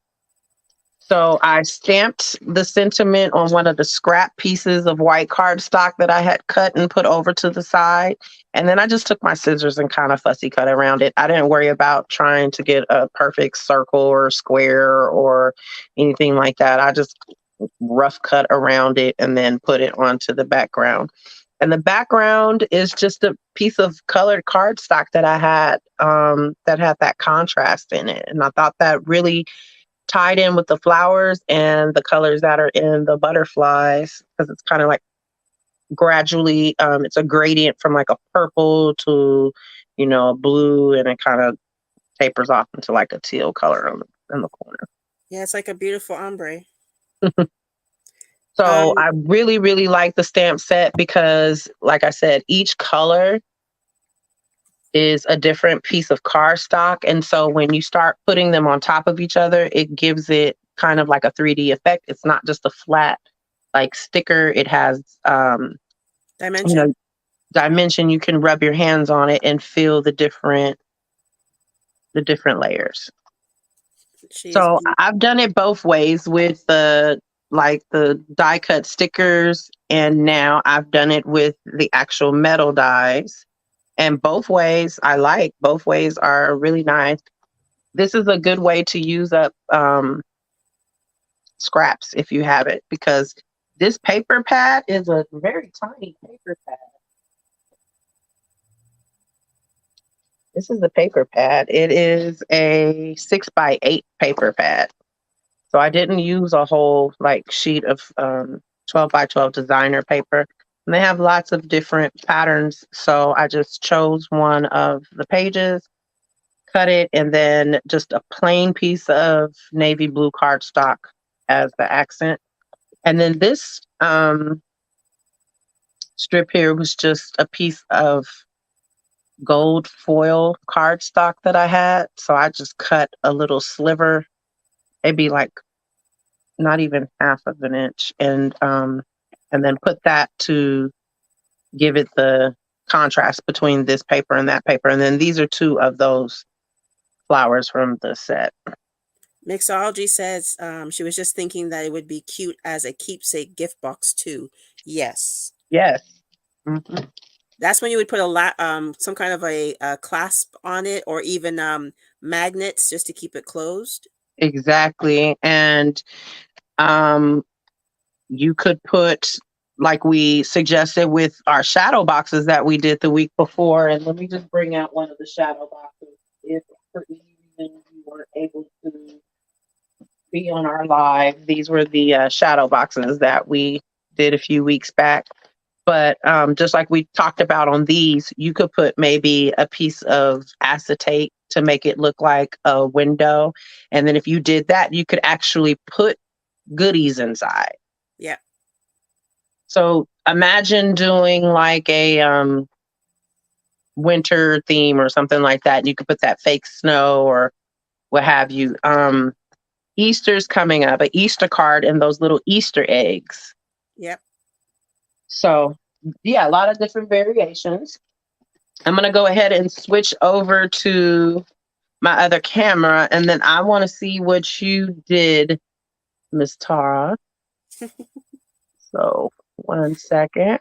So I stamped the sentiment on one of the scrap pieces of white cardstock that I had cut and put over to the side. And then I just took my scissors and kind of fussy cut around it. I didn't worry about trying to get a perfect circle or square or anything like that. I just rough cut around it and then put it onto the background. And the background is just a piece of colored cardstock that I had that had that contrast in it. And I thought that really tied in with the flowers and the colors that are in the butterflies, because it's kind of like gradually, it's a gradient from like a purple to, a blue, and it kind of tapers off into like a teal color in the corner. Yeah, it's like a beautiful ombre. So I really, really like the stamp set because, like I said, each color is a different piece of cardstock. And so when you start putting them on top of each other, it gives it kind of like a 3D effect. It's not just a flat like sticker. It has dimension. Dimension. You can rub your hands on it and feel the different layers. So I've done it both ways with the die cut stickers, and now I've done it with the actual metal dies. And both ways I like. Both ways are really nice. This is a good way to use up scraps if you have it, because this paper pad is a very tiny paper pad. This is the paper pad. It is a 6x8 paper pad. So I didn't use a whole sheet of 12x12 designer paper. And they have lots of different patterns. So I just chose one of the pages, cut it, and then just a plain piece of navy blue cardstock as the accent. And then this strip here was just a piece of gold foil cardstock that I had. So I just cut a little sliver, maybe like not even half of an inch, and then put that to give it the contrast between this paper and that paper. And then these are 2 of those flowers from the set. Mixology says she was just thinking that it would be cute as a keepsake gift box too. Yes. Yes. Mm-hmm. That's when you would put some kind of a clasp on it, or even magnets just to keep it closed. Exactly. And you could put, like we suggested with our shadow boxes that we did the week before. And let me just bring out one of the shadow boxes. If for any reason you weren't able to be on our live, these were the shadow boxes that we did a few weeks back. But just like we talked about on these, you could put maybe a piece of acetate to make it look like a window. And then if you did that, you could actually put goodies inside. Yeah. So imagine doing like a winter theme or something like that. And you could put that fake snow or what have you. Easter's coming up, an Easter card and those little Easter eggs. Yep. So yeah, a lot of different variations. I'm gonna go ahead and switch over to my other camera, and then I want to see what you did, Miss Tara. So 1 second.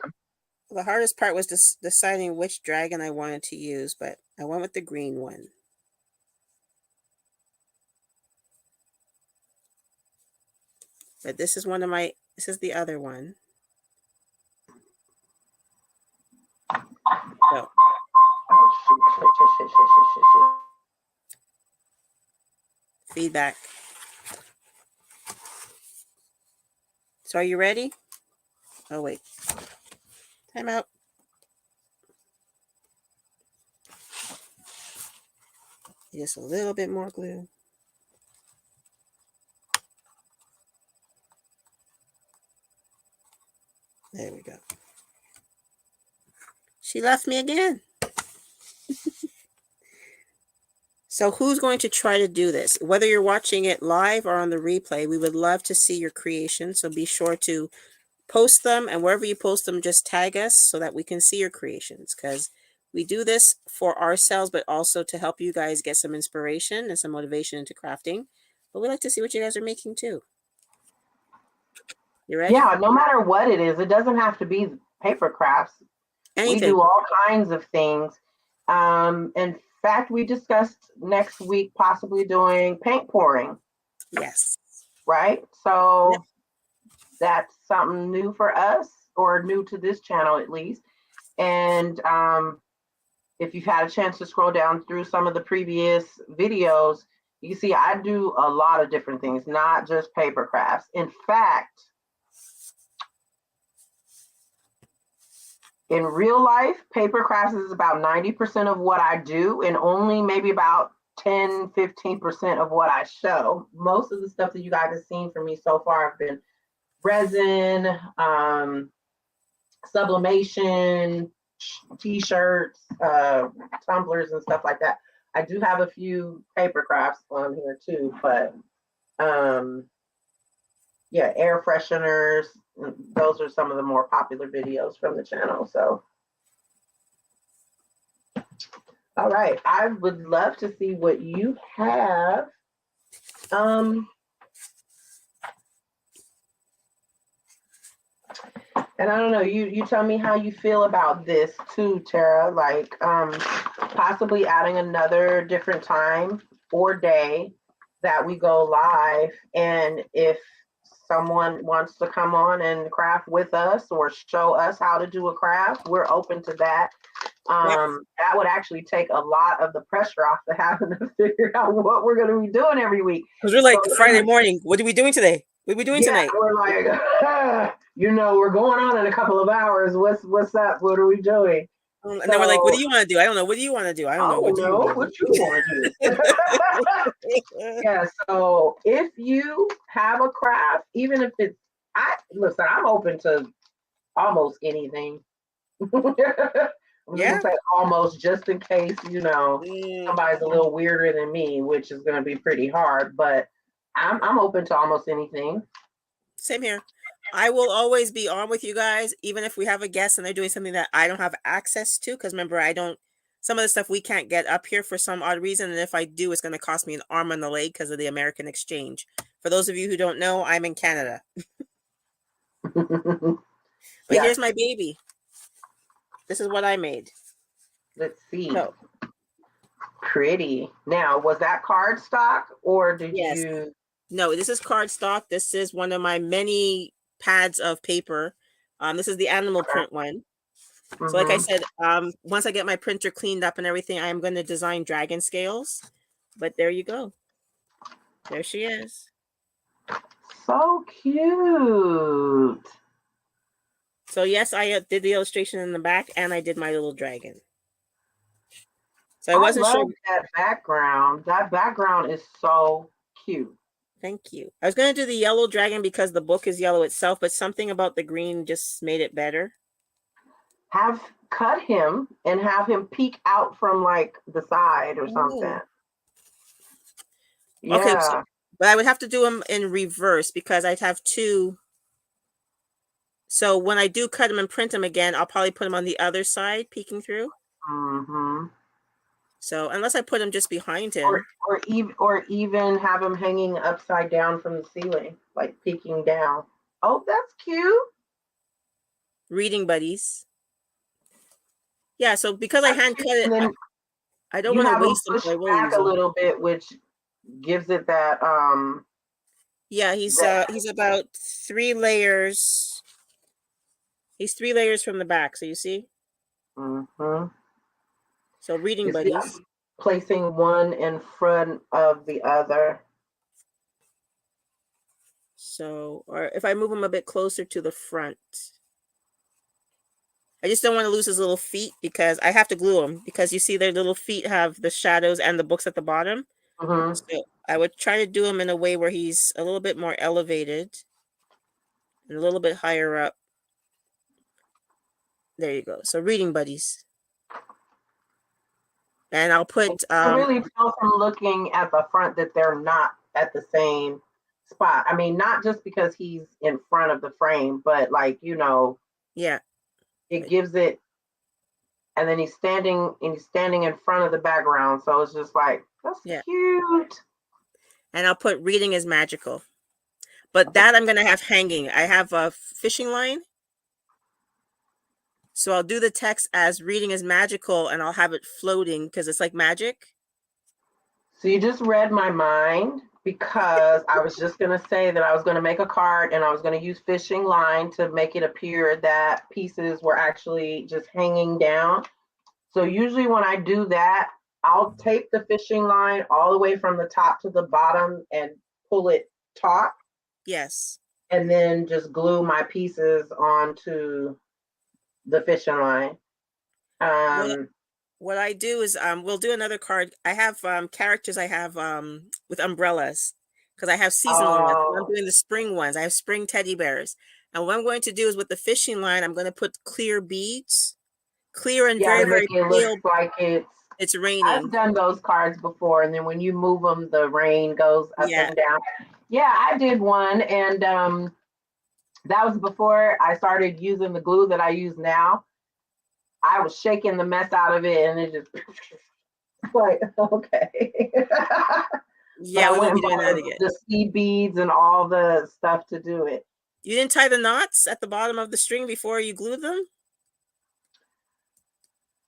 The hardest part was deciding which dragon I wanted to use, but I went with the green one. But this is this is the other one. So. Feedback. So are you ready? Oh, wait. Time out. Just a little bit more glue. There we go. She left me again. So who's going to try to do this? Whether you're watching it live or on the replay, we would love to see your creation. So be sure to post them, and wherever you post them, just tag us so that we can see your creations, because we do this for ourselves, but also to help you guys get some inspiration and some motivation into crafting. But we like to see what you guys are making too. You ready? Yeah, no matter what it is, it doesn't have to be paper crafts. Anything. We do all kinds of things. In fact, we discussed next week possibly doing paint pouring. Yes. Right? So yep. That's something new for us, or new to this channel at least. And if you've had a chance to scroll down through some of the previous videos, you see I do a lot of different things, not just paper crafts. In fact, in real life, paper crafts is about 90% of what I do, and only maybe about 10-15% of what I show. Most of the stuff that you guys have seen from me so far have been resin, sublimation, t-shirts, tumblers, and stuff like that. I do have a few paper crafts on here too, but yeah, air fresheners. Those are some of the more popular videos from the channel. So, all right, I would love to see what you have. And I don't know, you tell me how you feel about this too, Tara, like possibly adding another different time or day that we go live. And if someone wants to come on and craft with us or show us how to do a craft, we're open to that. That would actually take a lot of the pressure off to having to figure out what we're going to be doing every week. Because we're like, so, Friday morning, what are we doing today? What are we doing tonight? We're like, we're going on in a couple of hours. What's up? What are we doing? And then we're like, what do you want to do? I don't know. What do you want to do? I don't know. What you want to do? Yeah. So if you have a craft, even if it's, I'm open to almost anything. I'm gonna say almost, just in case, somebody's a little weirder than me, which is gonna be pretty hard, but I'm open to almost anything. Same here. I will always be on with you guys, even if we have a guest and they're doing something that I don't have access to. Because remember, some of the stuff we can't get up here for some odd reason. And if I do, it's going to cost me an arm and a leg because of the American exchange. For those of you who don't know, I'm in Canada. But here's my baby. This is what I made. Let's see. So, pretty. Now, was that cardstock or did you? No, this is cardstock. This is one of my many pads of paper. This is the animal print one. Mm-hmm. So like I said, once I get my printer cleaned up and everything, I am going to design dragon scales. But there you go. There she is. So cute. So yes, I did the illustration in the back and I did my little dragon. So I wasn't sure. That background. That background is so cute. Thank you. I was going to do the yellow dragon because the book is yellow itself, but something about the green just made it better. Have cut him and have him peek out from like the side or something. Okay, Yeah. but I would have to do them in reverse because I'd have two. So when I do cut them and print them again, I'll probably put them on the other side, peeking through. Mm-hmm. So unless I put them just behind Or him, even have them hanging upside down from the ceiling, like peeking down. Oh, that's cute. reading buddies. Yeah, so because I That's hand cute. cut it, And then I don't you want to have them waste them, so pushed I will back use a them. little bit, which gives it that Yeah, he's about 3 layers. He's 3 layers from the back, so you see? mm-hmm. So reading You see, I'm buddies. placing one in front of the other. So, or if I move him a bit closer to the front. I just don't want to lose his little feet because I have to glue them because you see their little feet have the shadows and the books at the bottom. Mm-hmm. So I would try to do him in a way where he's a little bit more elevated and a little bit higher up. There you go. So reading buddies. And I'll put You really tell from looking at the front that they're not at the same spot. I mean, not just because he's in front of the frame, but like, yeah. it gives it, and then he's standing in front of the background. So it's just like, that's Yeah. cute. And I'll put reading is magical. But that I'm going to have hanging. I have a fishing line. So I'll do the text as reading is magical and I'll have it floating because it's like magic. So you just read my mind because I was just going to say that I was going to make a card and I was going to use fishing line to make it appear that pieces were actually just hanging down. So usually when I do that, I'll tape the fishing line all the way from the top to the bottom and pull it taut. Yes. And then just glue my pieces onto the fishing line. What I do is we'll do another card. I have characters I have with umbrellas because I have seasonal ones. I'm doing the spring ones. I have spring teddy bears. And what I'm going to do is with the fishing line, I'm going to put clear beads, clear and yeah, very, to make very it pale. look like It's I've raining. done those cards before, and then when you move them, the rain goes up Yeah. and down. Yeah, I did one, and that was before I started using the glue that I use now. I was shaking the mess out of it, and it just like, okay. Yeah, we won't be doing that again. The seed beads and all the stuff to do it. You didn't tie the knots at the bottom of the string before you glued them?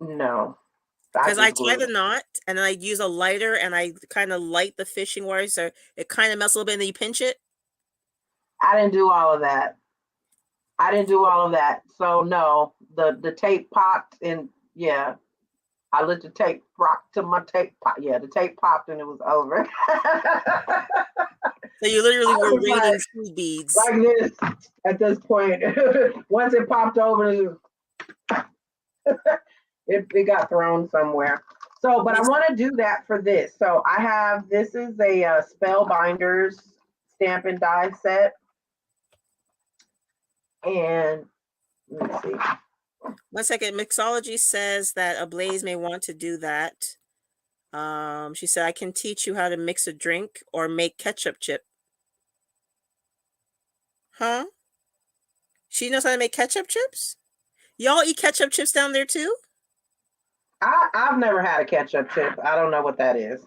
No. Because I tie the knot and then I use a lighter and I kind of light the fishing wire so it kind of melts a little bit and then you pinch it. I didn't do all of that. So no, the tape popped and yeah, I let the tape rock to my tape pop. Yeah, the tape popped and it was over. So you literally were raining like, seed beads. Like this at this point. Once it popped over, it got thrown somewhere. So, but I want to do that for this. So I have, this is a Spellbinders stamp and die set. And let me see. 1 second. Mixology says that Ablaze may want to do that. She said, I can teach you how to mix a drink or make ketchup chip. Huh? She knows how to make ketchup chips? Y'all eat ketchup chips down there too? I've never had a ketchup chip. I don't know what that is.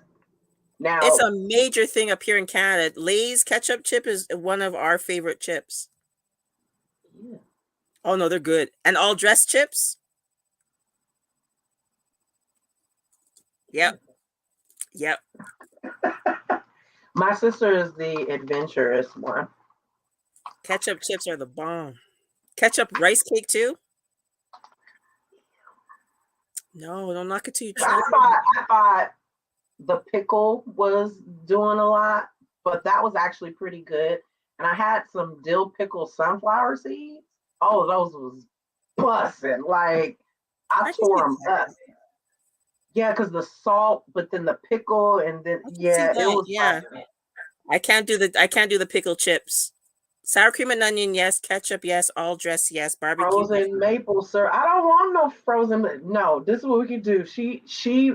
Now it's a major thing up here in Canada. Lay's ketchup chip is one of our favorite chips. Yeah. Oh no, they're good. And all dressed chips? Yep. Yep. My sister is the adventurous one. Ketchup chips are the bomb. Ketchup rice cake too? No, don't knock it till you try. I thought the pickle was doing a lot, but that was actually pretty good. And I had some dill pickle sunflower seeds. Oh, those was busting. Like I tore them up. Yeah, because the salt, but then the pickle, and then yeah, it was. Yeah, I can't do the pickle chips. Sour cream and onion, yes. Ketchup, yes. All dressed, yes. Barbecue. Frozen maple syrup. I don't want no frozen. No, this is what we could do. She.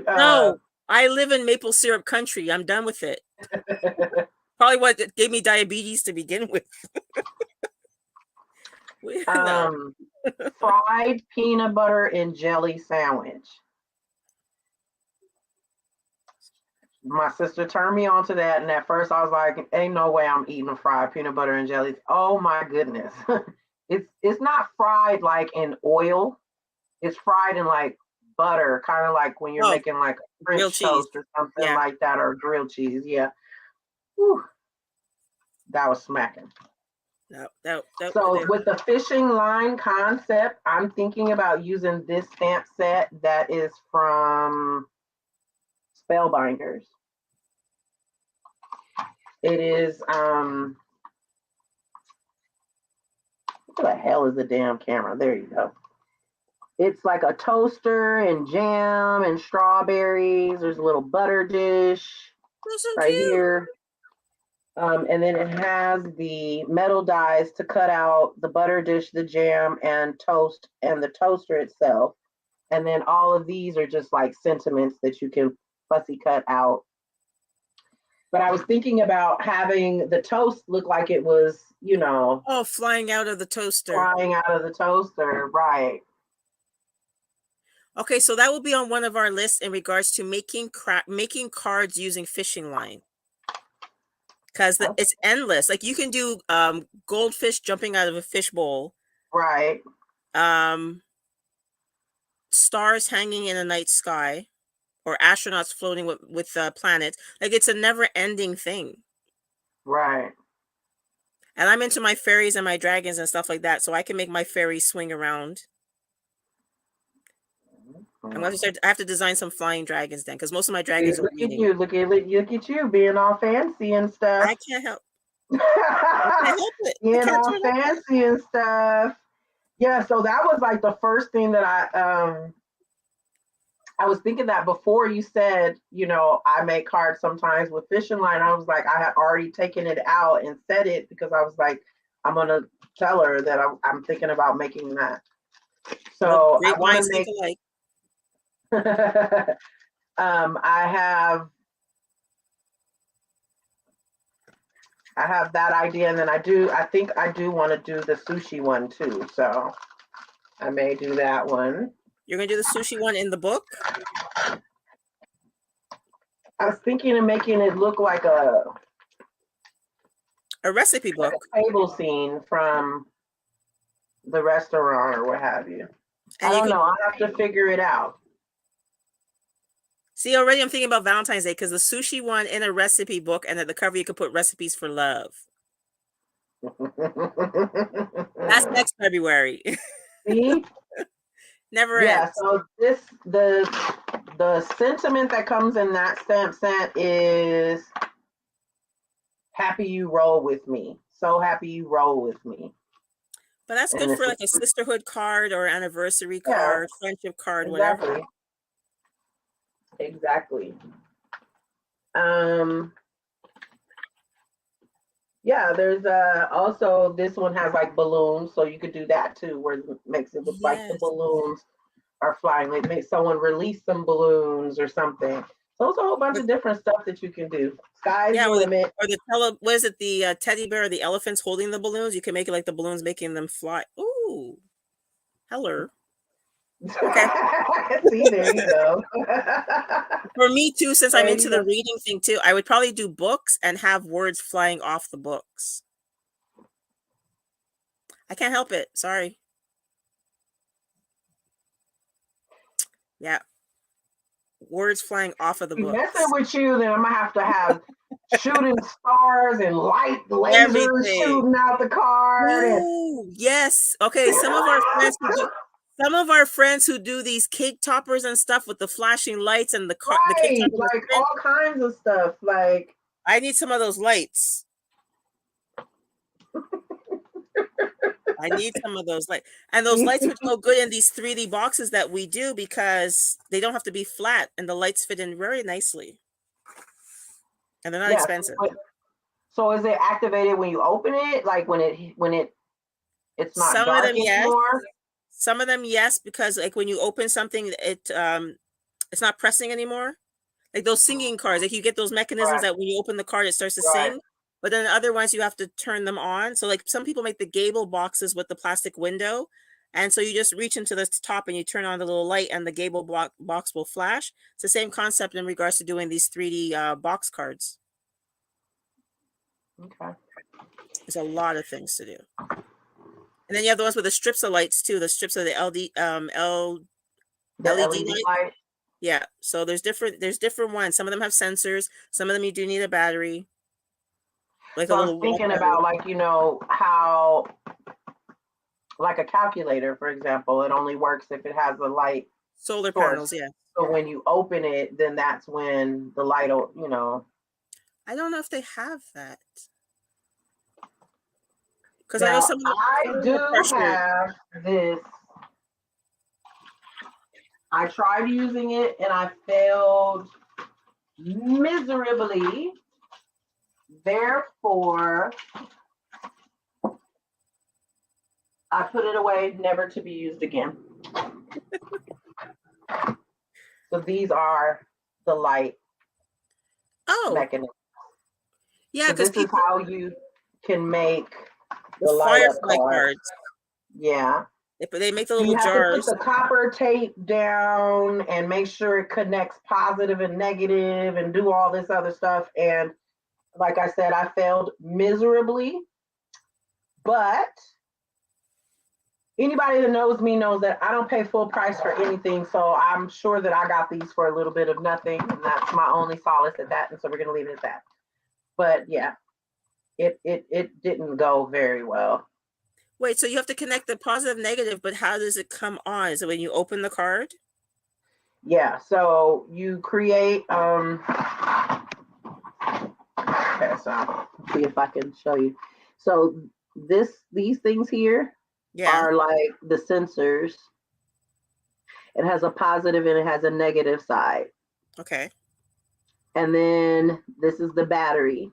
No, I live in maple syrup country. I'm done with it. Probably what gave me diabetes to begin with. No. Fried peanut butter and jelly sandwich. My sister turned me on to that, and at first I was like, ain't no way I'm eating a fried peanut butter and jelly. Oh my goodness. It's not fried like in oil. It's fried in like butter, kind of like when you're making like grilled French cheese. toast or something like that, or grilled cheese. Yeah. Whew. That was smacking. So with the fishing line concept, I'm thinking about using this stamp set that is from Spellbinders. It is what the hell is the damn camera? There you go. It's like a toaster and jam and strawberries. There's a little butter dish right here. And then it has the metal dies to cut out the butter dish, the jam, and toast, and the toaster itself. And then all of these are just like sentiments that you can fussy cut out. But I was thinking about having the toast look like it was, you know. Oh, flying out of the toaster. Flying out of the toaster, right. Okay, so that will be on one of our lists in regards to making cards using fishing line. Because it's endless. Like you can do goldfish jumping out of a fishbowl. Right. Stars hanging in a night sky. Or astronauts floating with planets. Like it's a never-ending thing. Right. And I'm into my fairies and my dragons and stuff like that, so I can make my fairies swing around. I have to design some flying dragons then, because most of my dragons are reading. Look at you being all fancy and stuff. I can't help. I can't help it. Being all fancy and stuff. Yeah, so that was like the first thing that I was thinking that before you said, you know, I make cards sometimes with fishing line. I was like, I had already taken it out and said it because I was like, I'm gonna tell her that I'm thinking about making that. So I want to make. I have that idea, and then I think I do want to do the sushi one too. So I may do that one. You're going to do the sushi one in the book? I was thinking of making it look like a recipe book. Like a table scene from the restaurant or what have you. I don't know. I'll have to figure it out. See, already I'm thinking about Valentine's Day because the sushi one in a recipe book, and at the cover you could put recipes for love. That's next February. See? Never ends. Yeah, so the sentiment that comes in that stamp set is happy you roll with me. So happy you roll with me. But that's good for like a sisterhood card or anniversary card, friendship card, whatever. Exactly. Yeah, there's also this one has like balloons, so you could do that too, where it makes it look like the balloons are flying. Like make someone release some balloons or something. So it's a whole bunch of different stuff that you can do. Sky's the limit. Or what is it? The teddy bear or the elephants holding the balloons? You can make it like the balloons making them fly. Ooh, hello. Okay. See, there you go. For me too, since I'm into the reading thing too, I would probably do books and have words flying off the books. I can't help it. Sorry. Yeah. Words flying off of the books. Messing with you, then I'm gonna have shooting stars and light lasers shooting out the card. Ooh, yes. Okay. Some of our friends who do these cake toppers and stuff with the flashing lights and the cake toppers, like all kinds of stuff. Like I need some of those lights. I need some of those lights. And those lights would go good in these 3D boxes that we do because they don't have to be flat and the lights fit in very nicely. And they're not expensive. So is it activated when you open it? Like when it's not some dark of them, anymore? Yes. Some of them, yes, because like when you open something, it's not pressing anymore. Like those singing cards, like you get those mechanisms Right. that when you open the card, it starts to Right. sing. But then the other ones, you have to turn them on. So like some people make the gable boxes with the plastic window. And so you just reach into the top and you turn on the little light and the gable box will flash. It's the same concept in regards to doing these 3D box cards. Okay. There's a lot of things to do. And then you have the ones with the strips of lights too, the strips of the The LED LED light. light. Yeah. So there's different ones. Some of them have sensors. Some of them you do need a battery. Like So a I'm little thinking battery. about, like, you know, how, like a calculator, for example, it only works if it has a light Solar source. panels, yeah. So when you open it, then that's when the light will, you know. I don't know if they have that. Because I know Now, some of them I are do pressured. have this. I tried using it and I failed miserably. Therefore, I put it away, never to be used again. So these are the light Oh, mechanism. yeah, So because this is people, how you can make the the light up Firefly card. cards, Yeah. they make the You little have to put jars. the copper tape down and make sure it connects positive and negative and do all this other stuff. And like I said, I failed miserably. But anybody that knows me knows that I don't pay full price for anything. So I'm sure that I got these for a little bit of nothing. And that's my only solace at that. And so we're going to leave it at that. But yeah, it didn't go very well. Wait, so you have to connect the positive, negative, but how does it come on? Is it when you open the card? Yeah, so you create okay, so see if I can show you. So these things here Yeah. are like the sensors. It has a positive and it has a negative side. Okay. And then this is the battery.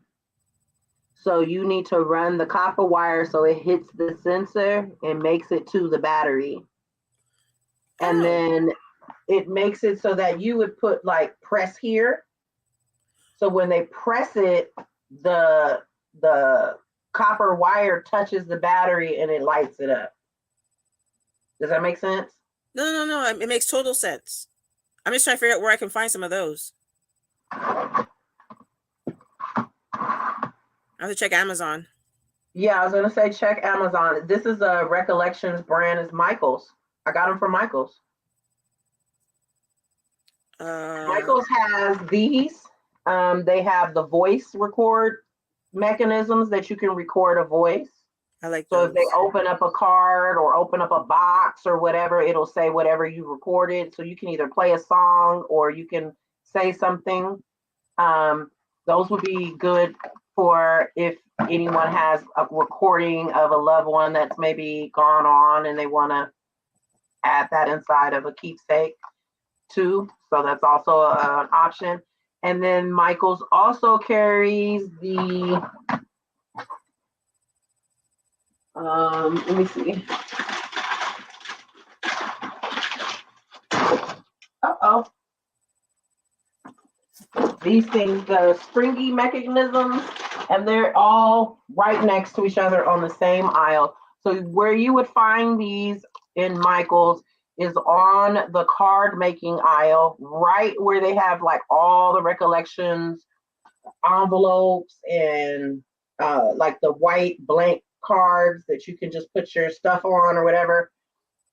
So you need to run the copper wire so it hits the sensor and makes it to the battery. And then it makes it so that you would put like press here. So when they press it, the copper wire touches the battery and it lights it up. Does that make sense? No. It makes total sense. I'm just trying to figure out where I can find some of those. I have to check Amazon. Yeah, I was gonna say check Amazon. This is a Recollections brand. Is Michaels. I got them from Michaels. Michaels has these. They have the voice record mechanisms that you can record a voice. I like So those. if they open up a card or open up a box or whatever, it'll say whatever you recorded. So you can either play a song or you can say something. Those would be good for if anyone has a recording of a loved one that's maybe gone on and they want to add that inside of a keepsake too. So that's also an option. And then Michaels also carries the let me see. Uh-oh. These things, the springy mechanisms, and they're all right next to each other on the same aisle. So where you would find these in Michaels is on the card making aisle, right where they have like all the Recollections envelopes and like the white blank cards that you can just put your stuff on or whatever,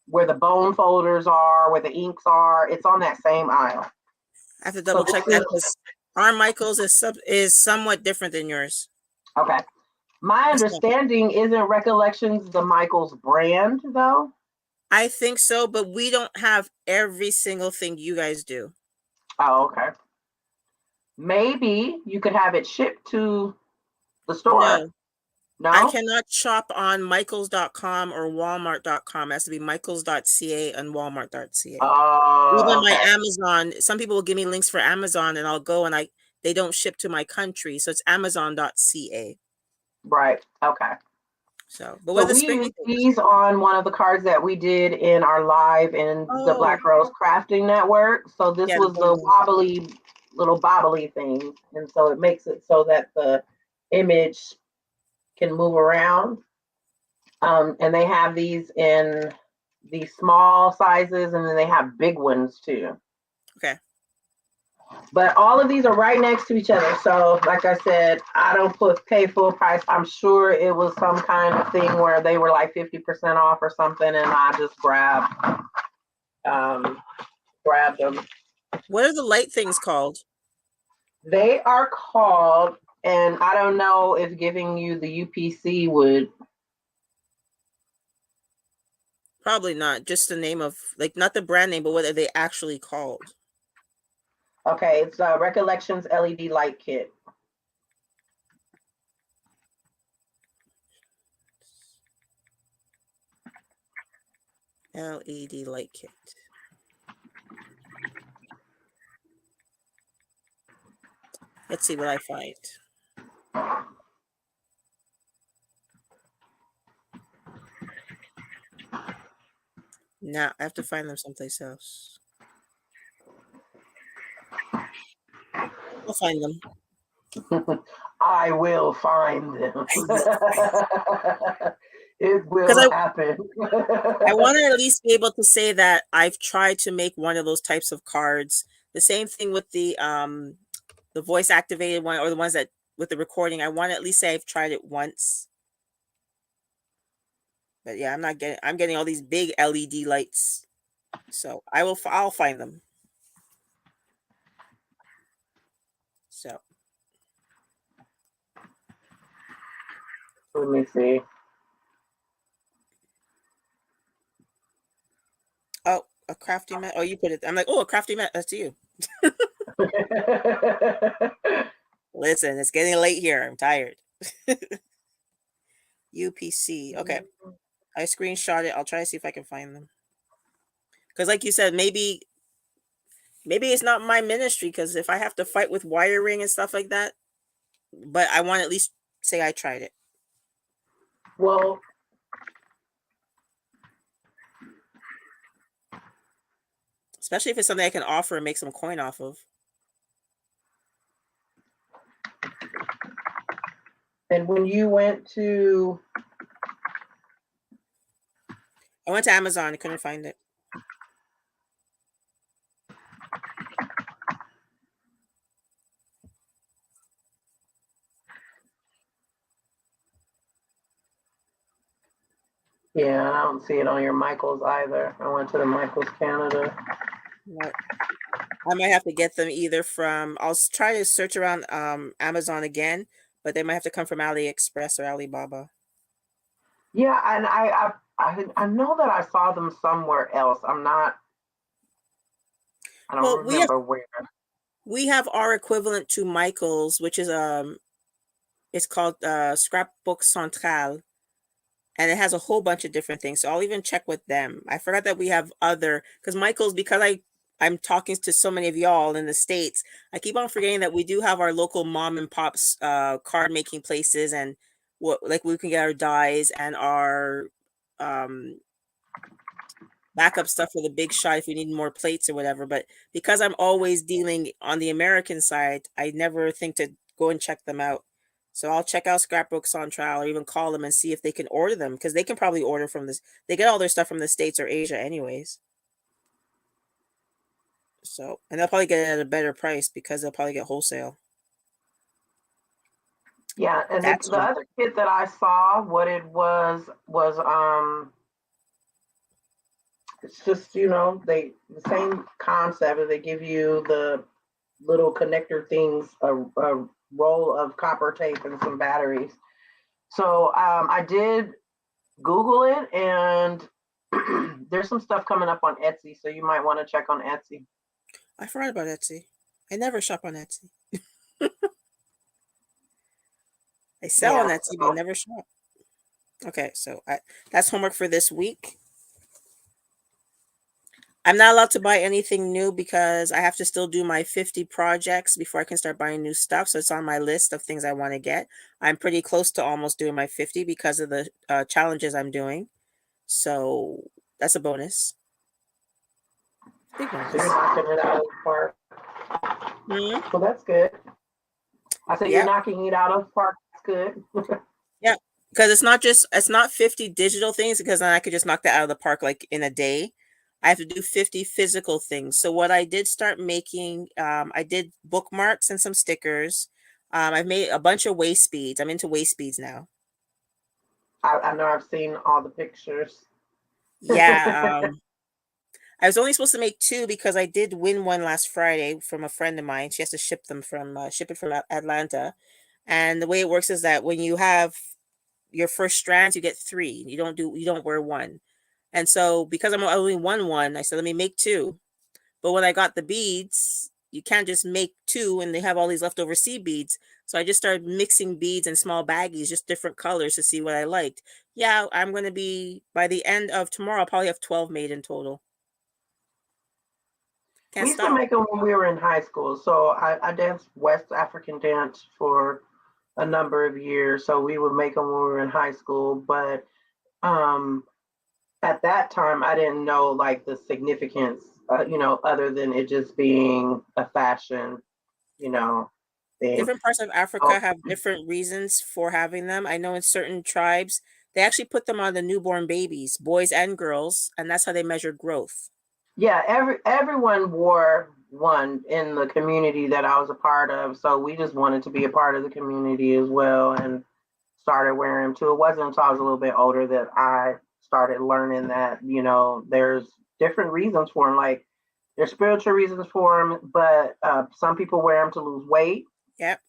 where the bone folders are, where the inks are. It's on that same aisle. I have to double check that because our Michaels is somewhat different than yours. Okay. My understanding isn't Recollections the Michaels brand though? I think so, but we don't have every single thing you guys do. Oh, okay. Maybe you could have it shipped to the store. No. No? I cannot shop on Michaels.com or Walmart.com. It has to be Michaels.ca and Walmart.ca. Oh, Even okay. my Amazon, some people will give me links for Amazon and I'll go and they don't ship to my country. So it's Amazon.ca. Right. Okay. So, but So with the we springy used things. these on one of the cards that we did in our live in the Black Rose Crafting Network. So this Yeah, was the wobbly little bobbly things. And so it makes it so that the image can move around. And they have these in the small sizes, and then they have big ones too. Okay. But all of these are right next to each other. So like I said, I don't pay full price. I'm sure it was some kind of thing where they were like 50% off or something, and I just grabbed them. What are the light things called? They are called, and I don't know if giving you the UPC would. Probably not. Just the name of, like, not the brand name, but what are they actually called? Okay, it's Recollections LED Light Kit. LED light kit. Let's see what I find. Now I have to find them someplace else. I'll find them. I will find them. It will 'Cause happen. I want to at least be able to say that I've tried to make one of those types of cards. The same thing with the voice activated one, or the ones that with the recording. I want to at least say I've tried it once. But yeah, I'm getting all these big LED lights. So I'll find them. So let me see. Oh, a crafty mat. Oh, you put it. I'm like, oh, a crafty mat. That's you. Listen, it's getting late here. I'm tired. UPC. Okay. I screenshot it. I'll try to see if I can find them. Because like you said, maybe it's not my ministry, because if I have to fight with wiring and stuff like that, but I want to at least say I tried it. Well, especially if it's something I can offer and make some coin off of. and when you went to I went to Amazon. I couldn't find it. yeah, I don't see it on your Michaels either. I went to the Michaels Canada. Right. I might have to get them either from, I'll try to search around Amazon again, but they might have to come from AliExpress or Alibaba. Yeah, and I know that I saw them somewhere else. I don't remember where. We have our equivalent to Michael's, which is it's called Scrapbook Central, and it has a whole bunch of different things. So I'll even check with them. I forgot that we have other, because Michael's, because I'm talking to so many of y'all in the States, I keep on forgetting that we do have our local mom and pops card making places, and what, like, we can get our dies and our backup stuff for the big shot if we need more plates or whatever. But because I'm always dealing on the American side, I never think to go and check them out. So I'll check out Scrapbooks on Trial, or even call them and see if they can order them, because they can probably order from this. They get all their stuff from the States or Asia anyways. So, and they'll probably get it at a better price because they'll probably get wholesale. Yeah, and the other kit that I saw, what it was it's just, the same concept. They give you the little connector things, a roll of copper tape and some batteries. So I did Google it, and there's some stuff coming up on Etsy, so you might want to check on Etsy. I forgot about Etsy. I never shop on Etsy. I sell on Etsy, but I never shop. Okay, so that's homework for this week. I'm not allowed to buy anything new because I have to still do my 50 projects before I can start buying new stuff. So it's on my list of things I want to get. I'm pretty close to almost doing my 50 because of the challenges I'm doing. So that's a bonus. Big bonus. So you're knocking it out of the park. Mhm. Well, that's good. I said you're Yep. knocking it out of the park. That's good. Yeah, because it's not 50 digital things because then I could just knock that out of the park like in a day. I have to do 50 physical things. So what I did start making, I did bookmarks and some stickers. I've made a bunch of waist beads. I'm into waist beads now. I know I've seen all the pictures. Yeah, I was only supposed to make two because I did win one last Friday from a friend of mine. She has to ship it from Atlanta. And the way it works is that when you have your first strands, you get three. You don't wear one. And so because I'm only one, I said, let me make two. But when I got the beads, you can't just make two and they have all these leftover seed beads. So I just started mixing beads in small baggies, just different colors to see what I liked. Yeah, I'm going to be, by the end of tomorrow, I'll probably have 12 made in total. We Can't used to stop. make them when we were in high school. So I danced West African dance for a number of years. So we would make them when we were in high school. But um, at that time, I didn't know like the significance, other than it just being a fashion, you know, thing. Different parts of So Africa have different reasons for having them. I know in certain tribes, they actually put them on the newborn babies, boys and girls, and that's how they measure growth. yeah, everyone wore one in the community that I was a part of. So we just wanted to be a part of the community as well and started wearing them too. It wasn't until I was a little bit older that I started learning that, there's different reasons for them. Like there's spiritual reasons for them, but some people wear them to lose weight. Yep.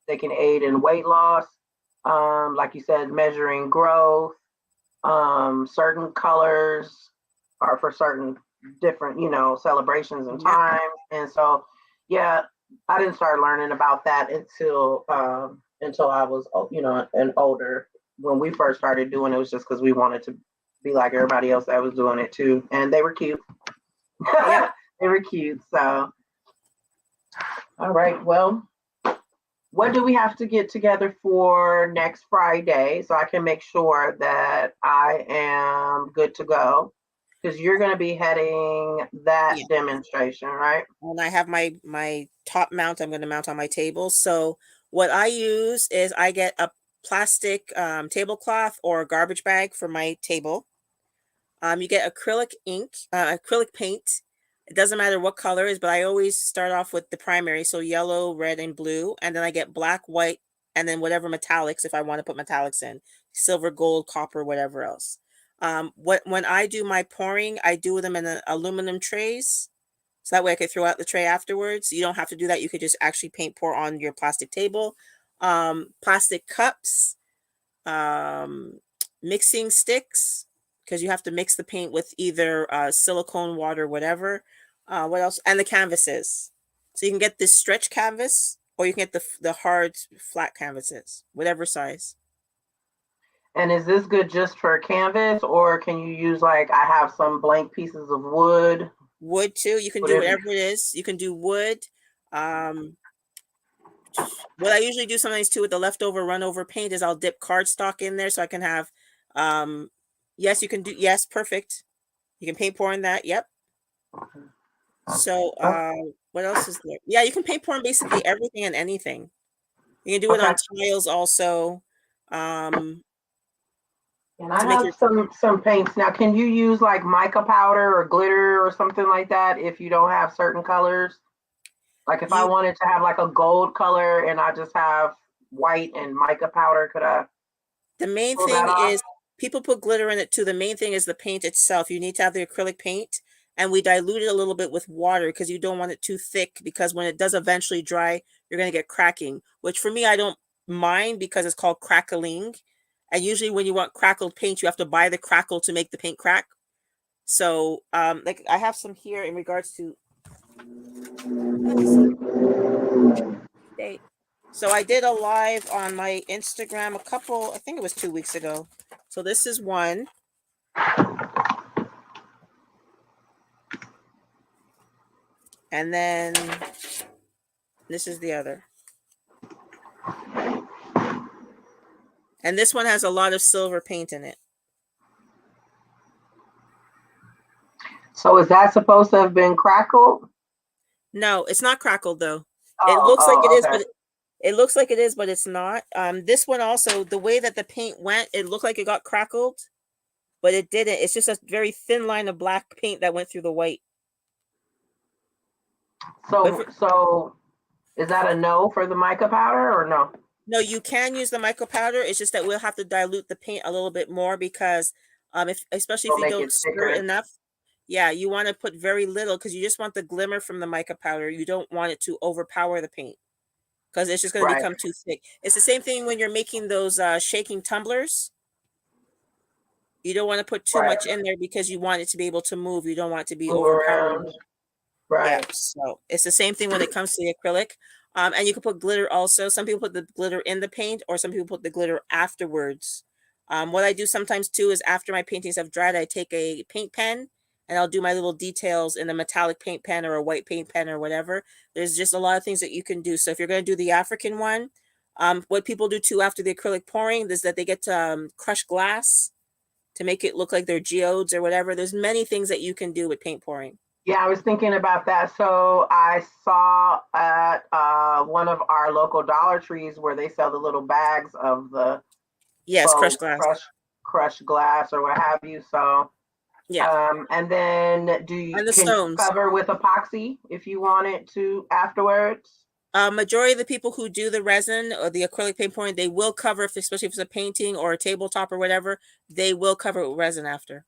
They can aid in weight loss. Like you said, measuring growth. Certain colors are for certain different, celebrations and Yep. times. And so, yeah, I didn't start learning about that until I was, an older. When we first started doing it, was just because we wanted to be like everybody else that was doing it too, and they were cute. Yep. They were cute. So, all right, well, what do we have to get together for next Friday so I can make sure that I am good to go? Because you're going to be heading that Yeah. demonstration, right? And I have my top mount I'm going to mount on my table. So what I use is I get a plastic tablecloth or a garbage bag for my table. You get acrylic paint. It doesn't matter what color it is, but I always start off with the primary, so yellow, red, and blue, and then I get black, white, and then whatever metallics if I want to put metallics in, silver, gold, copper, whatever else. When I do my pouring, I do them in aluminum trays, so that way I could throw out the tray afterwards. You don't have to do that. You could just actually paint pour on your plastic table. Plastic cups, um, mixing sticks, because you have to mix the paint with either silicone, water, whatever. What else? And the canvases. So you can get this stretch canvas, or you can get the hard flat canvases, whatever size. And is this good just for canvas, or can you use like I have some blank pieces of wood? Wood too. You can do Whatever. whatever it is. You can do wood. Um, what I usually do sometimes too with the leftover run over paint is I'll dip cardstock in there so I can have. Um, yes, you can do. Yes, perfect. You can paint pour in that. Yep. So, Okay. what else is there? Yeah, you can paint pour on basically everything and anything. You can do it Okay. on tiles also. Um, And I to make have your some paints now. Can you use like mica powder or glitter or something like that if you don't have certain colors? Like if I you wanted to have like a gold color and I just have white and mica powder, could I the main pull that thing off? is people put glitter in it too. The main thing is the paint itself. You need to have the acrylic paint, and we dilute it a little bit with water because you don't want it too thick, because when it does eventually dry, you're going to get cracking, which for me, I don't mind because it's called crackling. And usually when you want crackled paint, you have to buy the crackle to make the paint crack. So, like I have some here in regards to, let me see, date. So I did a live on my Instagram I think it was 2 weeks ago. So this is one. And then this is the other. And this one has a lot of silver paint in it. So is that supposed to have been crackled? No, it's not crackled though. It Oh, looks like it is, okay. but it looks like it is, but it's not. This one also, the way that the paint went, it looked like it got crackled, but it didn't. It's just a very thin line of black paint that went through the white. So is that a no for the mica powder or no? No, you can use the micro powder. It's just that we'll have to dilute the paint a little bit more because if especially if It'll you make don't it stir it thicker. enough, yeah, you want to put very little because you just want the glimmer from the mica powder. You don't want it to overpower the paint because it's just going to Right. become too thick. It's the same thing when you're making those shaking tumblers. You don't want to put too Right. much in there because you want it to be able to move. You don't want it to be Move overpowering. around. Yeah, Right. so it's the same thing when it comes to the acrylic. And you can put glitter also. Some people put the glitter in the paint or some people put the glitter afterwards. What I do sometimes too is after my paintings have dried, I take a paint pen and I'll do my little details in a metallic paint pen or a white paint pen or whatever. There's just a lot of things that you can do. So if you're going to do the African one, what people do too after the acrylic pouring is that they get crushed glass to make it look like they're geodes or whatever. There's many things that you can do with paint pouring. Yeah, I was thinking about that. So I saw at one of our local Dollar Trees where they sell the little bags of the Yes, crushed glass. crushed glass or what have you. So Yeah. and then And the can you stones. cover with epoxy if you wanted to afterwards? Majority of the people who do the resin or the acrylic paint pouring, they will cover, especially if it's a painting or a tabletop or whatever, they will cover it with resin after.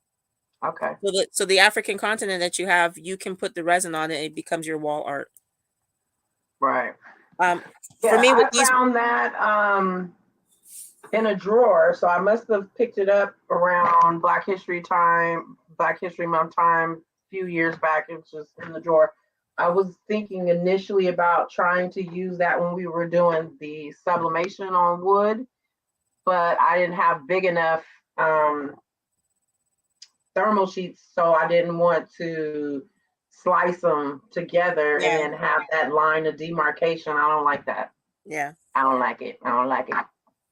Okay. So the African continent that you have, you can put the resin on it and it becomes your wall art. Right. For me, with I these, found that in a drawer. So I must have picked it up around Black History Month time, a few years back. It was just in the drawer. I was thinking initially about trying to use that when we were doing the sublimation on wood, but I didn't have big enough thermal sheets, so I didn't want to slice them together and yeah, then have that line of demarcation. I don't like that. yeah. I don't like it. I don't like it.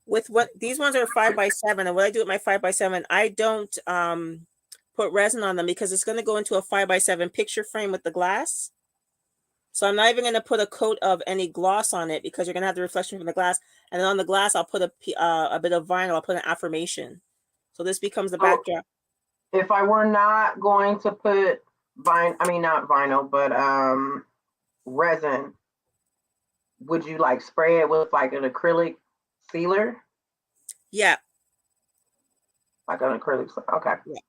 With what these ones are 5x7, and what I do with my 5x7, I don't put resin on them because it's going to go into a 5x7 picture frame with the glass. So I'm not even going to put a coat of any gloss on it because you're going to have the reflection from the glass. And then on the glass, I'll put a bit of vinyl. I'll put an affirmation. So this becomes the backdrop. If I were not going to put not vinyl, but resin, would you like spray it with like an acrylic sealer? Yeah. Like an acrylic. Okay. Yeah.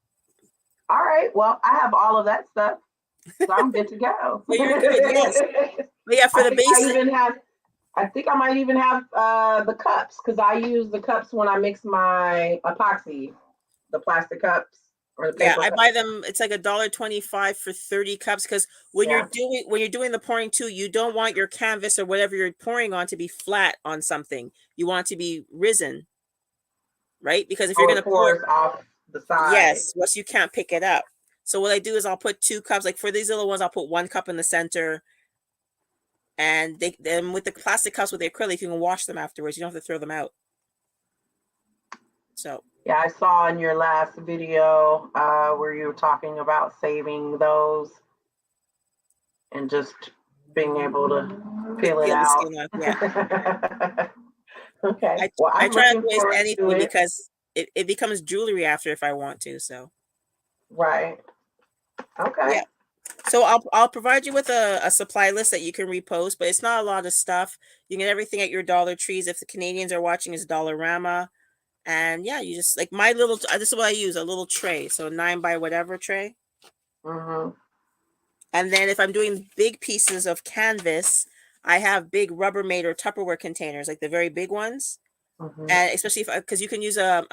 All right. Well, I have all of that stuff. So I'm good to go. Well, you're good, yes. But yeah, for the basic. I think I might even have the cups because I use the cups when I mix my epoxy, the plastic cups or the paper I cups. buy them. It's like $1.25 for 30 cups because when you're doing the pouring too, you don't want your canvas or whatever you're pouring on to be flat on something. You want it to be risen, right? Because if you're going to pour off the side, yes, once you can't pick it up. So what I do is I'll put 2 cups. Like for these little ones, I'll put 1 cup in the center. And then with the plastic cups with the acrylic, you can wash them afterwards. You don't have to throw them out. So yeah, I saw in your last video where you were talking about saving those and just being able to peel it out. Yeah. Okay. I try not to waste anything because it becomes jewelry after if I want to. So right. Okay. Yeah. So I'll provide you with a supply list that you can repost, but it's not a lot of stuff. You can get everything at your Dollar Trees. If the Canadians are watching, it's Dollarama. And yeah, you just like my little, this is what I use, a little tray. So 9 by whatever tray. Mm-hmm. And then if I'm doing big pieces of canvas, I have big Rubbermaid or Tupperware containers, like the very big ones. Mm-hmm. And especially because you can use a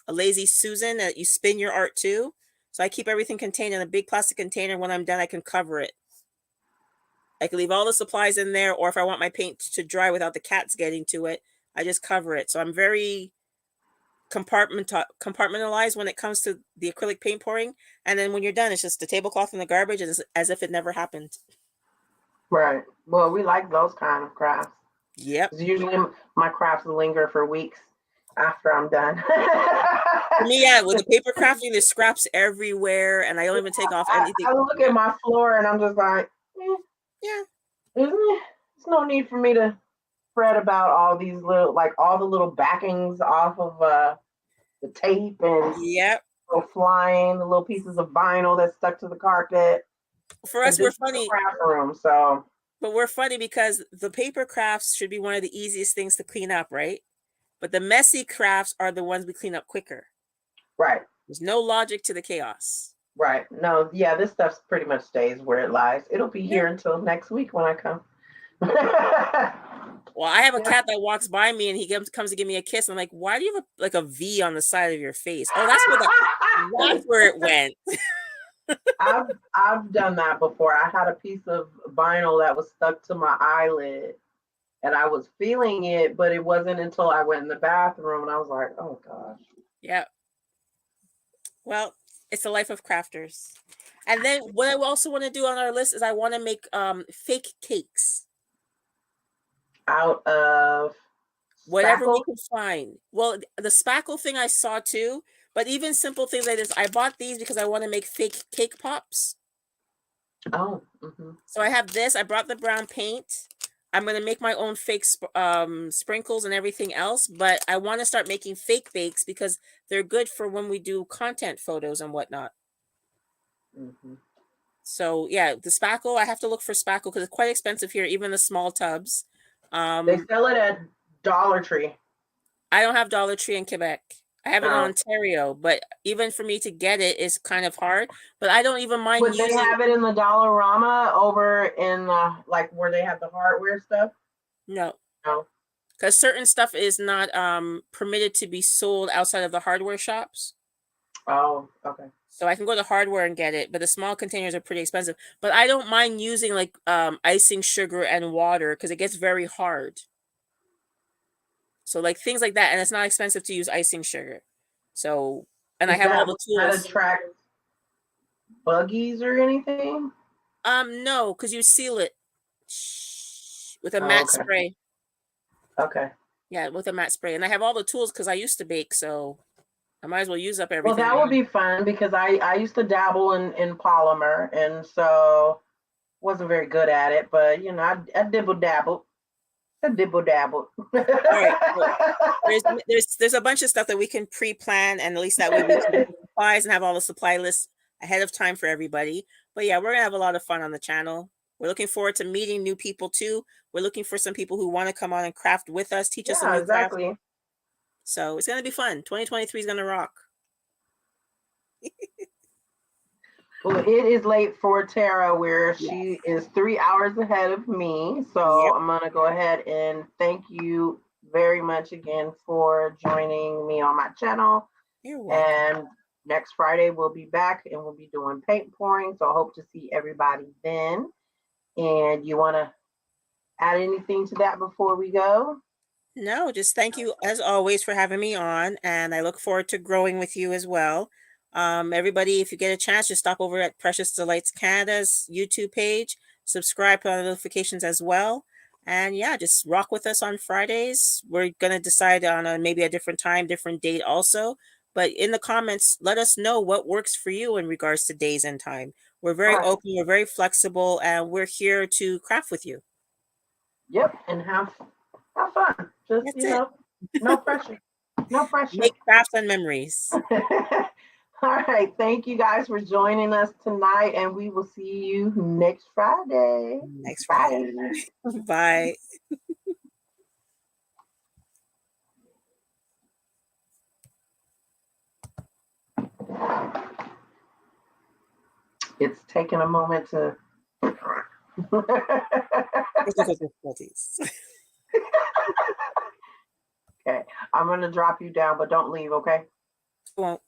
Lazy Susan that you spin your art too. So I keep everything contained in a big plastic container. When I'm done, I can cover it. I can leave all the supplies in there, or if I want my paint to dry without the cats getting to it, I just cover it. So I'm very compartmentalized when it comes to the acrylic paint pouring. And then when you're done, it's just the tablecloth in the garbage as if it never happened. Right. Well, we like those kind of crafts. Yep. Usually my crafts linger for weeks after I'm done. For me, yeah, with the paper crafting, there's scraps everywhere, and I don't even take off anything. I look at my floor and I'm just like, yeah, it's no need for me to fret about all these little, like all the little backings off of the tape and Yep. go flying, the little pieces of vinyl that's stuck to the carpet. For And us, we're this is a funny, craft room, so but we're funny because the paper crafts should be one of the easiest things to clean up, right? But the messy crafts are the ones we clean up quicker. right. There's no logic to the chaos. Right. No, yeah, this stuff pretty much stays where it lies. It'll be here until next week when I come. Well, I have a cat that walks by me and he comes to give me a kiss. I'm like, why do you have like a V on the side of your face? Oh, that's where it went. I've done that before. I had a piece of vinyl that was stuck to my eyelid and I was feeling it, but it wasn't until I went in the bathroom and I was like, oh gosh. Yeah. Well, it's the life of crafters. And then what I also want to do on our list is I want to make fake cakes. Out of Whatever we spackle? can find. Well, the spackle thing I saw too, but even simple things like this. I bought these because I want to make fake cake pops. Oh. Mm-hmm. So I have this. I brought the brown paint. I'm going to make my own fake sprinkles and everything else, but I want to start making fake bakes because they're good for when we do content photos and whatnot. Mm-hmm. So yeah, the spackle, I have to look for spackle because it's quite expensive here, even the small tubs. They sell it at Dollar Tree. I don't have Dollar Tree in Quebec. I have it in Oh. Ontario, but even for me to get it is kind of hard. But I don't even mind Would they using. have it in the Dollarama over in like where they have the hardware stuff? No, No. because certain stuff is not permitted to be sold outside of the hardware shops. Oh, okay. So I can go to hardware and get it, but the small containers are pretty expensive. But I don't mind using like icing sugar and water because it gets very hard. So like things like that, and it's not expensive to use icing sugar. So, and I have all the That tools. attract buggies or anything? No, because you seal it with a matte okay. spray. Okay. Yeah, with a matte spray, and I have all the tools because I used to bake, so I might as well use up everything. Well, that would be fun because I used to dabble in polymer, and so wasn't very good at it, but you know, I dibble dabble. I dibble dabble. All right. Well, there's a bunch of stuff that we can pre-plan, and at least that way we can get the supplies and have all the supply lists ahead of time for everybody. But yeah, we're gonna have a lot of fun on the channel. We're looking forward to meeting new people too. We're looking for some people who want to come on and craft with us, teach us a new craft. So it's gonna be fun. 2023 is gonna rock. Well, it is late for Tara, where she is 3 hours ahead of me. So I'm going to go ahead and thank you very much again for joining me on my channel. You're welcome. And next Friday, we'll be back and we'll be doing paint pouring. So I hope to see everybody then. And you want to add anything to that before we go? No, just thank you as always for having me on. And I look forward to growing with you as well. Everybody, if you get a chance, just stop over at Precious Delights Canada's YouTube page, subscribe, put on notifications as well. And yeah, just rock with us on Fridays. We're going to decide on maybe a different time, different date also. But in the comments, let us know what works for you in regards to days and time. We're very open, we're very flexible, and we're here to craft with you. Yep, and have fun. Just, That's you know, no pressure. No pressure. Make crafts and memories. All right. Thank you guys for joining us tonight, and we will see you next Friday. Next Friday. Bye. It's taking a moment to. Okay, I'm going to drop you down, but don't leave, okay? Won't.